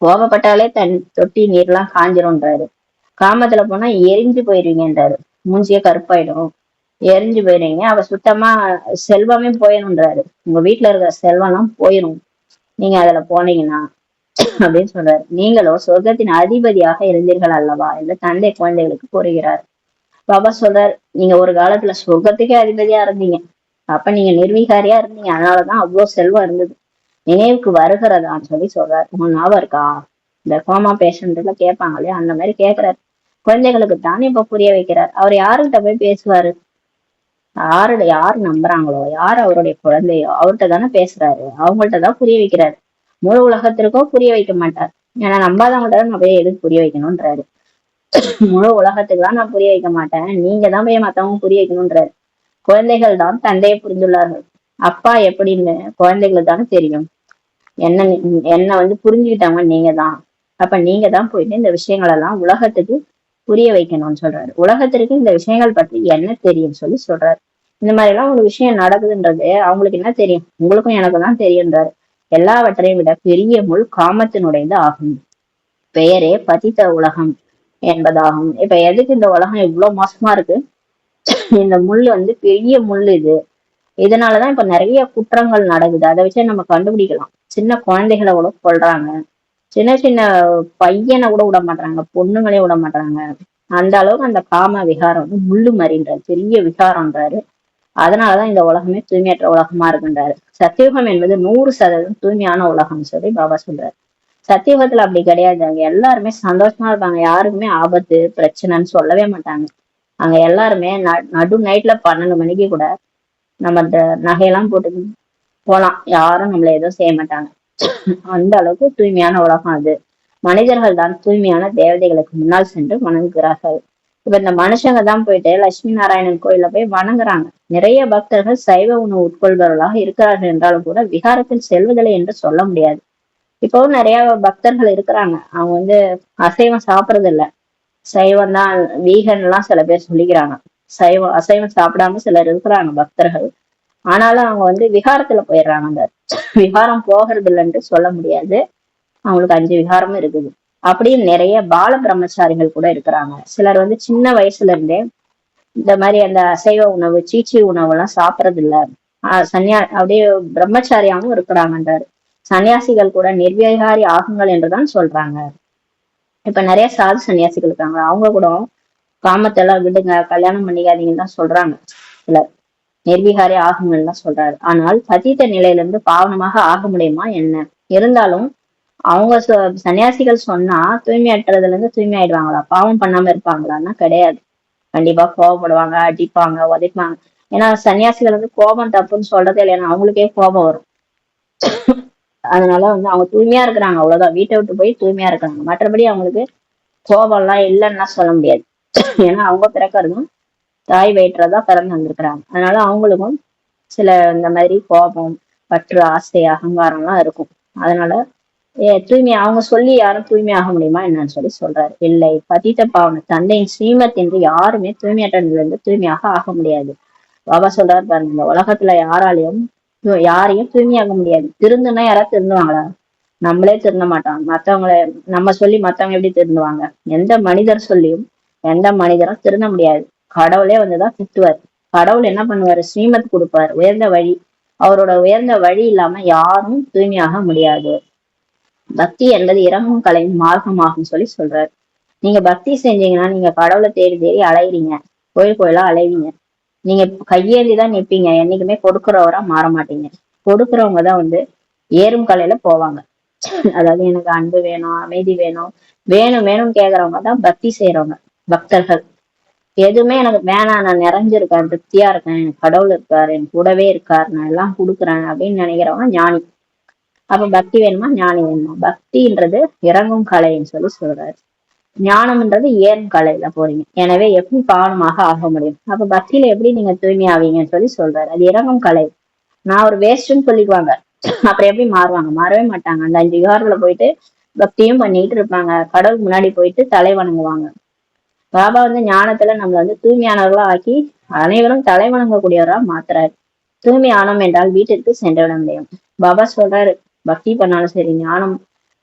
கோபப்பட்டாலே தொட்டி நீர்லாம் காஞ்சிரும்ன்றாரு. காமத்துல போனா எரிஞ்சு போயிருவீங்கன்றாரு, மூஞ்சியே கருப்பாயிடும், எரிஞ்சு போயிருவீங்க. அவ சுத்தமா செல்வமே போயிடும்ன்றாரு. உங்க வீட்டுல இருக்கிற செல்வம் எல்லாம் போயிரும் நீங்க அதுல போனீங்கன்னா அப்படின்னு சொல்றாரு. நீங்களோ சொர்க்கத்தின் அதிபதியாக இருந்தீர்கள் அல்லவா என்று தந்தை குழந்தைகளுக்கு கூறுகிறார். பாபா சொல்றாரு, நீங்க ஒரு காலத்துல சொர்க்கத்துக்கே அதிபதியா இருந்தீங்க, அப்ப நீங்க நிர்வீகாரியா இருந்தீங்க, அதனாலதான் அவ்வளவு செல்வம் இருந்தது, நினைவுக்கு வருகிறதான்னு சொல்லி சொல்றாரு. உங்க ஞாபகம் இருக்கா? இந்த கோமா பேஷண்ட்ல கேட்பாங்க இல்லையா, அந்த மாதிரி கேட்கிறாரு. குழந்தைகளுக்கு தானே இப்ப புரிய வைக்கிறார். அவர் யாருக்கிட்ட போய் பேசுவாரு? யார் நம்புறாங்களோ, யார் அவருடைய குழந்தையோ அவர்கிட்ட தானே பேசுறாரு, அவங்கள்ட்ட தான் புரிய வைக்கிறாரு. முழு உலகத்திற்கோ புரிய வைக்க மாட்டார். ஏன்னா நம்பாதவங்கள்ட்ட நான் போய் எதுக்கு புரிய வைக்கணும்ன்றாரு. முழு உலகத்துக்கு தான் நான் புரிய வைக்க மாட்டேன், நீங்க தான் போய் மத்தவங்க புரிய வைக்கணும்ன்றாரு. குழந்தைகள் தான் தந்தையை புரிந்துள்ளார்கள். அப்பா எப்படின்னு குழந்தைகளுக்கு தானே தெரியும். என்ன என்ன புரிஞ்சுக்கிட்டவங்க நீங்க தான். அப்ப நீங்க தான் போயிட்டு இந்த விஷயங்கள் எல்லாம் உலகத்துக்கு புரிய வைக்கணும்னு சொல்றாரு. உலகத்திற்கு இந்த விஷயங்கள் பற்றி என்ன தெரியும் சொல்லி சொல்றாரு. இந்த மாதிரி எல்லாம் ஒரு விஷயம் நடக்குதுன்றது அவங்களுக்கு என்ன தெரியும், உங்களுக்கும் எனக்கும் தான் தெரியுன்றாரு. எல்லாவற்றையும் விட பெரிய முள் காமத்தினுடையது ஆகும், பெயரே பதித்த உலகம் என்பதாகும். இப்ப எதுக்கு இந்த உலகம் இவ்வளவு மோசமா இருக்கு, இந்த முள் பெரிய முள் இது. இதனாலதான் இப்ப நிறைய குற்றங்கள் நடக்குது. அதை வச்சு நம்ம கண்டுபிடிக்கலாம். சின்ன குழந்தைகளை கூட கொல்றாங்க, சின்ன சின்ன பையனை கூட விட மாட்டாங்க, பொண்ணுங்களே விட மாட்டாங்க. அந்த அளவுக்கு அந்த காம விகாரம் முள்ளு மாதிரின்றாரு, பெரிய விகாரம்ன்றாரு. அதனாலதான் இந்த உலகமே தூய்மையற்ற உலகமா இருக்குன்றாரு. சத்தியுகம் என்பது 100% தூய்மையான உலகம் சொல்லி பாபா சொல்றாரு. சத்தியுகத்துல அப்படி கிடையாது. அங்க எல்லாருமே சந்தோஷமா இருப்பாங்க, யாருக்குமே ஆபத்து பிரச்சனைன்னு சொல்லவே மாட்டாங்க. அங்க எல்லாருமே நடு நைட்ல 12 மணிக்கு கூட நம்ம அந்த நகையெல்லாம் போட்டு போலாம், யாரும் நம்மள எதுவும் செய்ய மாட்டாங்க. அந்த அளவுக்கு தூய்மையான உலகம் அது. மனிதர்கள் தான் தூய்மையான தேவதைகளுக்கு முன்னால் சென்று வணங்குகிறார்கள். இப்ப இந்த மனுஷங்க தான் போயிட்டு லட்சுமி நாராயணன் கோயில்ல போய் வணங்குறாங்க. நிறைய பக்தர்கள் சைவ உணவு உட்கொள்பவர்களாக இருக்கிறார்கள் என்றாலும் கூட விகாரத்தில் செல்வதில்லை என்று சொல்ல முடியாது. இப்பவும் நிறைய பக்தர்கள் இருக்கிறாங்க, அவங்க அசைவம் சாப்பிடறது இல்ல, சைவம் தான் வீகன் எல்லாம் சில பேர் சொல்லிக்கிறாங்க. அசைவம் சாப்பிடாம சிலர் இருக்கிறாங்க பக்தர்கள். ஆனாலும் அவங்க விகாரத்துல போயிடுறாங்க. அந்த விகாரம் போகிறது இல்லைன்னு சொல்ல முடியாது, அவங்களுக்கு 5 விகாரமும் இருக்குது. அப்படியும் நிறைய பால பிரம்மச்சாரிகள் கூட இருக்கிறாங்க. சிலர் சின்ன வயசுல இருந்தே இந்த மாதிரி அந்த அசைவ உணவு சீச்சி உணவு எல்லாம் சாப்பிடறது இல்ல, அப்படியே பிரம்மச்சாரியாவும் இருக்கிறாங்கன்றாரு. சன்னியாசிகள் கூட நிர்விகாரி ஆகுங்கள் என்றுதான் சொல்றாங்க. இப்ப நிறைய சாது சன்னியாசிகள் இருக்காங்க, அவங்க கூட காமத்தை எல்லாம் விடுங்க, கல்யாணம் பண்ணிக்காதீங்கன்னு தான் சொல்றாங்க. சிலர் நிர்விகாரி ஆகுங்கள்லாம் சொல்றாரு. ஆனால் பதித்த நிலையிலிருந்து பாவனமாக ஆக முடியுமா என்ன? இருந்தாலும் அவங்க சன்னியாசிகள் சொன்னா தூய்மையற்றதுல இருந்து தூய்மை ஆயிடுவாங்களா, பாவம் பண்ணாம இருப்பாங்களான்னா கிடையாது. கண்டிப்பா கோபப்படுவாங்க, அடிப்பாங்க, உதைப்பாங்க. ஏன்னா சன்னியாசிகள் கோபம் தப்புன்னு சொல்றதே இல்லை, ஏன்னா அவங்களுக்கே கோபம் வரும். அதனால அவங்க தூய்மையா இருக்கிறாங்க, அவ்வளவுதான். வீட்டை விட்டு போய் தூய்மையா இருக்கிறாங்க. மற்றபடி அவங்களுக்கு கோபம் எல்லாம் இல்லைன்னா சொல்ல முடியாது. ஏன்னா அவங்க பிறக்கிறதும் தாய் வயிற்றுலதான் பிறந்து வந்திருக்கிறாங்க. அதனால அவங்களுக்கும் சில இந்த மாதிரி கோபம், பற்று, ஆசை, அகங்காரம் எல்லாம் இருக்கும். அதனால தூய்மை அவங்க சொல்லி யாரும் தூய்மையாக முடியுமா என்னன்னு சொல்லி சொல்றாரு. இல்லை, பதித்த பாவன தந்தையின் ஸ்ரீமத் என்று யாருமே தூய்மையற்ற நிலையிலிருந்து தூய்மையாக ஆக முடியாது. பாபா சொல்றாரு பாருங்க, இந்த உலகத்துல யாரையும் தூய்மையாக முடியாது. திருந்துனா யாராவது திருந்துவாங்களா? நம்மளே திருந்த மாட்டோம், மத்தவங்களை நம்ம சொல்லி மத்தவங்க எப்படி திருந்துவாங்க? எந்த மனிதர் சொல்லியும் எந்த மனிதரும் திருந்த முடியாது. கடவுளே வந்துதான் திட்டுவார். கடவுள் என்ன பண்ணுவாரு? ஸ்ரீமத் கொடுப்பார், உயர்ந்த வழி. அவரோட உயர்ந்த வழி இல்லாம யாரும் தூய்மையாக முடியாது. பக்தி என்பது இறங்கும் கலையின் மார்க்கமாகும் சொல்லி சொல்றாரு. நீங்க பக்தி செஞ்சீங்கன்னா நீங்க கடவுளை தேடி தேடி அலைவீங்க, கோயில் கோயிலா அலைவீங்க. நீங்க கையேந்திதான் நிப்பீங்க, என்னைக்குமே கொடுக்குறவரா மாற மாட்டீங்க. கொடுக்குறவங்கதான் ஏறும் கலையில போவாங்க. அதாவது எனக்கு அன்பு வேணும், அமைதி வேணும், வேணும் வேணும்னு கேக்குறவங்க தான் பக்தி செய்யறவங்க, பக்தர்கள். எதுவுமே எனக்கு வேணாம், நான் நிறைஞ்சிருக்கேன், திருப்தியா இருக்கேன், எனக்கு கடவுள் இருக்காரு, என் கூடவே இருக்காரு, நான் எல்லாம் கொடுக்குறேன் அப்படின்னு நினைக்கிறவங்க ஞானி. அப்ப பக்தி வேணுமா, ஞானி வேணுமா? பக்தின்றது இறங்கும் கலைன்னு சொல்லி சொல்றாரு. ஞானம்ன்றது ஏறும் கலையில போறீங்க. எனவே எப்படி பாவனமாக ஆக முடியும்? அப்ப பக்தியில எப்படி நீங்க தூய்மை ஆவீங்கன்னு சொல்லி சொல்றாரு. அது இறங்கும் கலை. நான் ஒரு வேஸ்ட்ன்னு சொல்லிக்குவாங்க, அப்புறம் எப்படி மாறுவாங்க? மாறவே மாட்டாங்க. அந்த 5 விகாரத்துல போயிட்டு பக்தியும் பண்ணிட்டு இருப்பாங்க, கடவுள் முன்னாடி போயிட்டு தலை வணங்குவாங்க. பாபா ஞானத்துல நம்மள தூய்மையானவர்களா ஆக்கி அனைவரும் தலை வணங்கக்கூடியவரா மாத்துறாரு. தூய்மை ஆனோம் என்றால் வீட்டிற்கு சென்றுவிட முடியும். பாபா சொல்றாரு, பக்தி பண்ணாலும் சரி,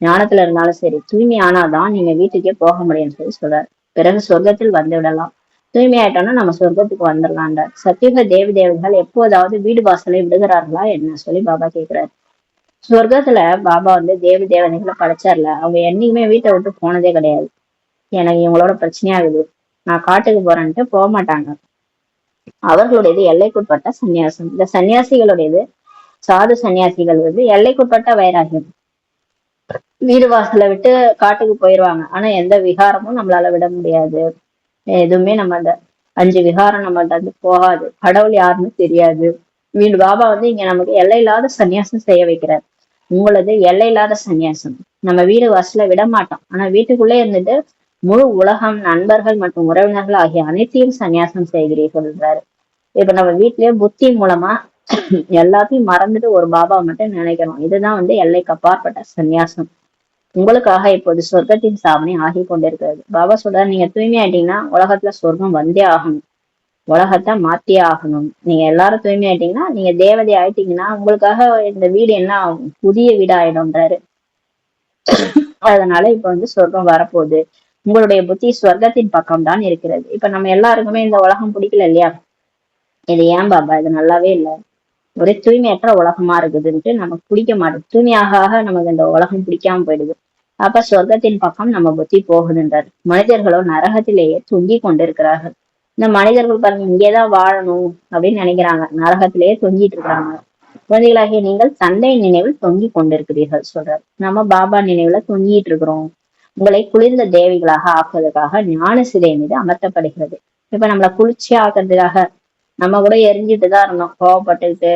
ஞானத்துல இருந்தாலும் சரி, தூய்மை ஆனாதான் நீங்க வீட்டுக்கே போக முடியும்னு சொல்லி சொல்றாரு. பிறகு சொர்க்கத்தில் வந்து விடலாம். தூய்மை ஆயிட்டோம்னா நம்ம சொர்க்கத்துக்கு வந்துடலான்றார். சத்தியுக தேவி தேவர்கள் எப்போதாவது வீடு வாசலை விடுகிறார்களா என்ன சொல்லி பாபா கேட்கிறாரு. சொர்க்கத்துல பாபா தேவி தேவதைகளை படைச்சார்ல, அவங்க என்னைக்குமே வீட்டை விட்டு போனதே கிடையாது. எனக்கு இவங்களோட பிரச்சனையாகுது, நான் காட்டுக்கு போறேன்ட்டு போக மாட்டாங்க. அவர்களுடையது எல்லைக்குட்பட்ட சன்னியாசம். இந்த சன்னியாசிகளுடையது, சாது சன்னியாசிகள் எல்லைக்குட்பட்ட வைராகியம். வீடு வாசலை விட்டு காட்டுக்கு போயிடுவாங்க, ஆனா எந்த விகாரமும் நம்மளால விட முடியாது. எதுவுமே நம்ம அந்த 5 விகாரம் நம்மள்ட்ட வந்து போகாது. கடவுள் யாருன்னு தெரியாது. வீடு பாபா வந்து இங்க நமக்கு எல்லையில்லாத சன்னியாசம் செய்ய வைக்கிறார். உங்களது எல்லையில்லாத சன்னியாசம். நம்ம வீடு வாசல விட மாட்டோம். ஆனா வீட்டுக்குள்ளே இருந்துட்டு முழு உலகம், நண்பர்கள் மற்றும் உறவினர்கள் ஆகிய அனைத்தையும் சன்னியாசம் செய்கிறீர்கள். இப்ப நம்ம வீட்லயே புத்தி மூலமா எல்லாத்தையும் மறந்துட்டு ஒரு பாபா மட்டும் நினைக்கிறோம். இதுதான் வந்து எல்லைக்கு அப்பாற்பட்ட சன்னியாசம். உங்களுக்காக இப்போது சொர்க்கத்தின் சாதனை ஆகி கொண்டிருக்கிறது. பாபா சொல்றாரு, நீங்க தூய்மையாயிட்டீங்கன்னா உலகத்துல சொர்க்கம் வந்தே ஆகணும். உலகத்தை மாத்தியே ஆகணும். நீங்க எல்லாரும் தூய்மையாயிட்டீங்கன்னா, நீங்க தேவதை ஆயிட்டீங்கன்னா உங்களுக்காக இந்த வீடு என்ன ஆகும்? புதிய வீடு ஆயிடும்ன்றாரு. அதனால இப்ப வந்து சொர்க்கம் வரப்போகுது. உங்களுடைய புத்தி சொர்க்கத்தின் பக்கம் தான் இருக்கிறது. இப்ப நம்ம எல்லாருக்குமே இந்த உலகம் பிடிக்கல இல்லையா? இது ஏன் பாபா, இது நல்லாவே இல்லை, ஒரே தூய்மையற்ற உலகமா இருக்குதுன்ட்டு நமக்கு பிடிக்க மாட்டேது. தூய்மையாக நமக்கு இந்த உலகம் பிடிக்காம போயிடுது. அப்ப சொர்க்கத்தின் பக்கம் நம்ம புத்தி போகுதுன்றார். மனிதர்களோ நரகத்திலேயே தொங்கி கொண்டிருக்கிறார்கள். இந்த மனிதர்கள் பாருங்க, இங்கேதான் வாழணும் அப்படின்னு நினைக்கிறாங்க, நரகத்திலேயே தொங்கிட்டு இருக்கிறாங்க. குழந்தைகளாகிய நீங்கள் தந்தை நினைவில் தொங்கி கொண்டிருக்கிறீர்கள் சொல்றாரு. நம்ம பாபா நினைவுல தொங்கிட்டு இருக்கிறோம். உங்களை குளிர்ந்த தேவிகளாக ஆக்குவதற்காக ஞான சிதை மீது அமர்த்தப்படுகிறது. இப்ப நம்மளை குளிர்ச்சியா ஆக்குறதுக்காக நம்ம கூட எரிஞ்சிட்டுதான் இருந்தோம், கோவப்பட்டுக்கிட்டு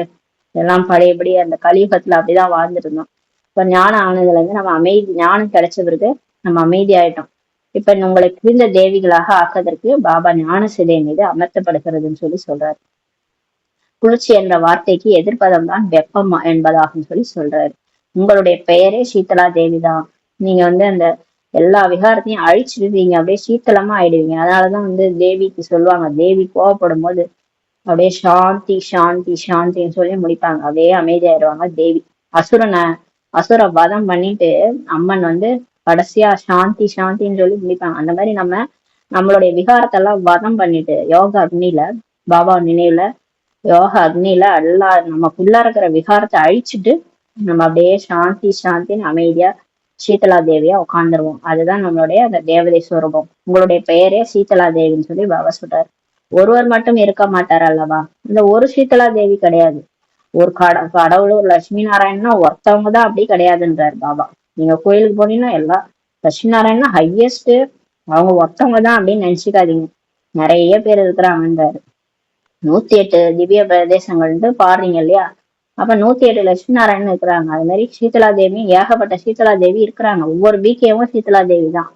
எல்லாம் பழையபடி அந்த கலியுகத்துல அப்படிதான் வாழ்ந்துட்டு இருந்தோம். இப்ப ஞானம் ஆனதுல இருந்து நம்ம அமைதி, ஞானம் கிடைச்ச பிறகு நம்ம அமைதி ஆயிட்டோம். இப்ப உங்களை குளிர்ந்த தேவிகளாக ஆக்குவதற்கு பாபா ஞான சிதை மீது அமர்த்தப்படுகிறதுன்னு சொல்றாரு. குளிர்ச்சி என்ற வார்த்தைக்கு எதிர்ப்பதம் தான் வெப்பம் என்பதாகும் சொல்றாரு. உங்களுடைய பெயரே சீதலா தேவி தான். நீங்க வந்து அந்த எல்லா விகாரத்தையும் அழிச்சிட்டு நீங்க அப்படியே சீத்தலமா ஆயிடுவீங்க. அதனாலதான் வந்து தேவிக்கு சொல்லுவாங்க, தேவி கோவப்படும் போது அப்படியே சாந்தி சாந்தி சாந்தின்னு சொல்லி முடிப்பாங்க. அப்படியே அமைதியாயிடுவாங்க தேவி. அசுர வதம் பண்ணிட்டு அம்மன் வந்து கடைசியா சாந்தி சாந்தின்னு சொல்லி முடிப்பாங்க. அந்த மாதிரி நம்மளுடைய விகாரத்தை எல்லாம் வதம் பண்ணிட்டு யோகா அக்னியில, பாபா நினைவுல யோகா அக்னியில எல்லா நமக்குள்ள இருக்கிற விகாரத்தை அழிச்சிட்டு நம்ம அப்படியே சாந்தி சாந்தின்னு அமைதியா சீதலா தேவியா உட்காந்துருவோம். அதுதான் நம்மளுடைய அந்த தேவதை சுரூபம். உங்களுடைய பெயரே சீதலா தேவின்னு சொல்லி பாபா சொல்றாரு. ஒருவர் மட்டும் இருக்க மாட்டார் அல்லவா? இந்த ஒரு சீதலா தேவி கிடையாது. ஒரு கடவுள், ஒரு லட்சுமி நாராயணனா ஒருத்தவங்க தான் அப்படி கிடையாதுன்றாரு பாபா. நீங்க கோயிலுக்கு போனீங்கன்னா எல்லாம் லட்சுமி நாராயணனா ஹையஸ்ட், அவங்க ஒருத்தவங்க தான் அப்படின்னு நினைச்சுக்காதீங்க, நிறைய பேர் இருக்கிறாங்கன்றாரு. 108 திவ்ய பிரதேசங்கள்ட்டு பாடுறீங்க இல்லையா? அப்ப 108 லட்சுமி நாராயணன் இருக்கிறாங்க. அது மாதிரி சீதலா தேவி, ஏகப்பட்ட சீதலா தேவி இருக்கிறாங்க. ஒவ்வொரு பிகேவும் சீதலா தேவி தான்.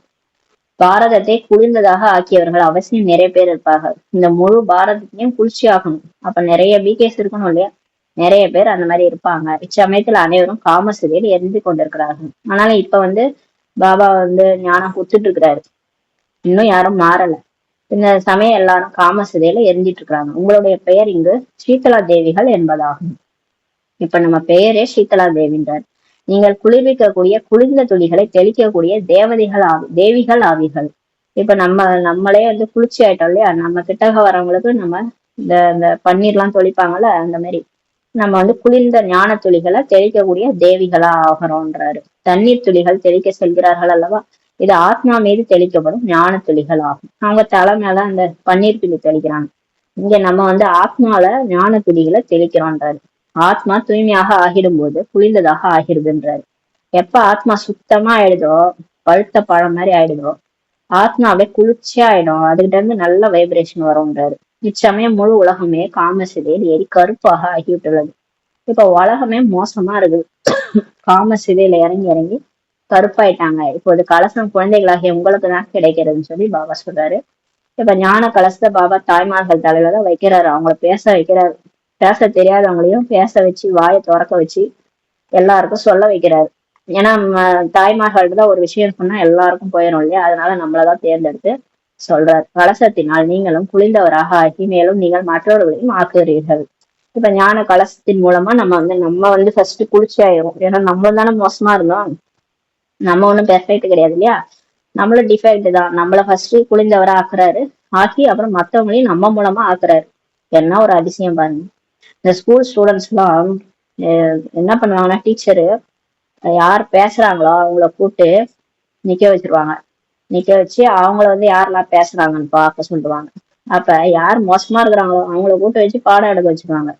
பாரதத்தை குளிர்ந்ததாக ஆக்கியவர்கள் அவசியம் நிறைய பேர் இருப்பார்கள். இந்த முழு பாரதத்தையும் குளிர்ச்சி ஆகணும். அப்ப நிறைய பிகேஸ் இருக்கணும் இல்லையா? நிறைய பேர் அந்த மாதிரி இருப்பாங்க. இச்சமயத்துல அனைவரும் காமசிதையில் எரிந்து கொண்டிருக்கிறார்கள். ஆனாலும் இப்ப வந்து பாபா வந்து ஞானம் கொடுத்துட்டு இருக்கிறாரு, இன்னும் யாரும் மாறல. இந்த சமயம் எல்லாரும் காமசிதையில எரிஞ்சிட்டு இருக்கிறாங்க. உங்களுடைய பெயர் இங்கு சீதலா தேவிகள் என்பதாகும். இப்ப நம்ம பெயரே சீதலா தேவின்றார். நீங்கள் குளிர்விக்கக்கூடிய குளிர்ந்த துளிகளை தெளிக்கக்கூடிய தேவிகள் ஆவிகள். இப்ப நம்மளே வந்து குளிர்ச்சி ஆயிட்டோம் இல்லையா? நம்ம கிட்டக வரவங்களுக்கு நம்ம இந்த பன்னீர் எல்லாம் தொளிப்பாங்கல்ல, அந்த மாதிரி நம்ம வந்து குளிர்ந்த ஞான துளிகளை தெளிக்கக்கூடிய தேவிகளா ஆகிறோன்றாரு. தண்ணீர் துளிகள் தெளிக்க செல்கிறார்கள் அல்லவா? இது ஆத்மா மீது தெளிக்கப்படும் ஞான துளிகள் ஆகும். அவங்க தலை மேல அந்த பன்னீர் துளி தெளிக்கிறாங்க. இங்க நம்ம வந்து ஆத்மால ஞான துளிகளை தெளிக்கிறோன்றாரு. ஆத்மா தூய்மையாக ஆகிடும் போது குளிர்ந்ததாக ஆகிடுதுன்றாரு. எப்ப ஆத்மா சுத்தமா ஆயிடுதோ, பழுத்த பழம் மாதிரி ஆயிடுதோ, ஆத்மா அப்படியே குளிர்ச்சியா ஆயிடும். அதுகிட்ட இருந்து நல்ல வைப்ரேஷன் வரும்ன்றாரு. இச்சமயம் முழு உலகமே காமசிதையில் ஏறி கருப்பாக ஆகிவிட்டுள்ளது. இப்ப உலகமே மோசமா இருக்குது. காமசிதையில இறங்கி இறங்கி கருப்பாயிட்டாங்க. இப்போது கலசம் குழந்தைகளாகிய உங்களுக்கு தான் கிடைக்கிறதுன்னு சொல்லி பாபா சொல்றாரு. இப்ப ஞான கலசத்தை பாபா தாய்மார்கள் தலையில தான் வைக்கிறாரு. அவங்கள பேச வைக்கிறாரு. பேச தெரியாதவங்களையும் பேச வச்சு, வாயை திறக்க வச்சு எல்லாருக்கும் சொல்ல வைக்கிறாரு. ஏன்னா தாய்மார்கள்ட்ட தான் ஒரு விஷயம் சொன்னா எல்லாருக்கும் போயிடும் இல்லையா? அதனால நம்மளதான் தேர்ந்தெடுத்து சொல்றாரு. கலசத்தினால் நீங்களும் குளிர்ந்தவராக ஆகி மேலும் நீங்கள் மற்றவர்களையும் ஆக்குகிறீர்கள். இப்ப ஞான கலசத்தின் மூலமா நம்ம வந்து ஃபர்ஸ்ட் குளிர்ச்சி ஆயிரும். ஏன்னா நம்ம தானே மோசமா இருந்தோம். நம்ம ஒண்ணும் பெர்ஃபெக்ட் கிடையாது இல்லையா? நம்மளும் டிஃபெக்ட் தான். நம்மள ஃபர்ஸ்ட் குளிர்ந்தவரா ஆக்குறாரு. ஆக்கி அப்புறம் மத்தவங்களையும் நம்ம மூலமா ஆக்குறாரு. என்ன ஒரு அதிசயம் பாருங்க. இந்த ஸ்கூல் ஸ்டூடெண்ட்ஸ் எல்லாம் என்ன பண்ணுவாங்கன்னா, டீச்சரு யார் பேசுறாங்களோ அவங்கள கூப்பிட்டு நிக்க வச்சிருவாங்க. நிக்க வச்சு அவங்கள வந்து யாரெல்லாம் பேசுறாங்கன்னு பார்க்க சொல்லுவாங்க. அப்ப யார் மோசமா இருக்கிறாங்களோ அவங்கள கூட்டு வச்சு பாடம் எடுக்க வச்சிருவாங்க.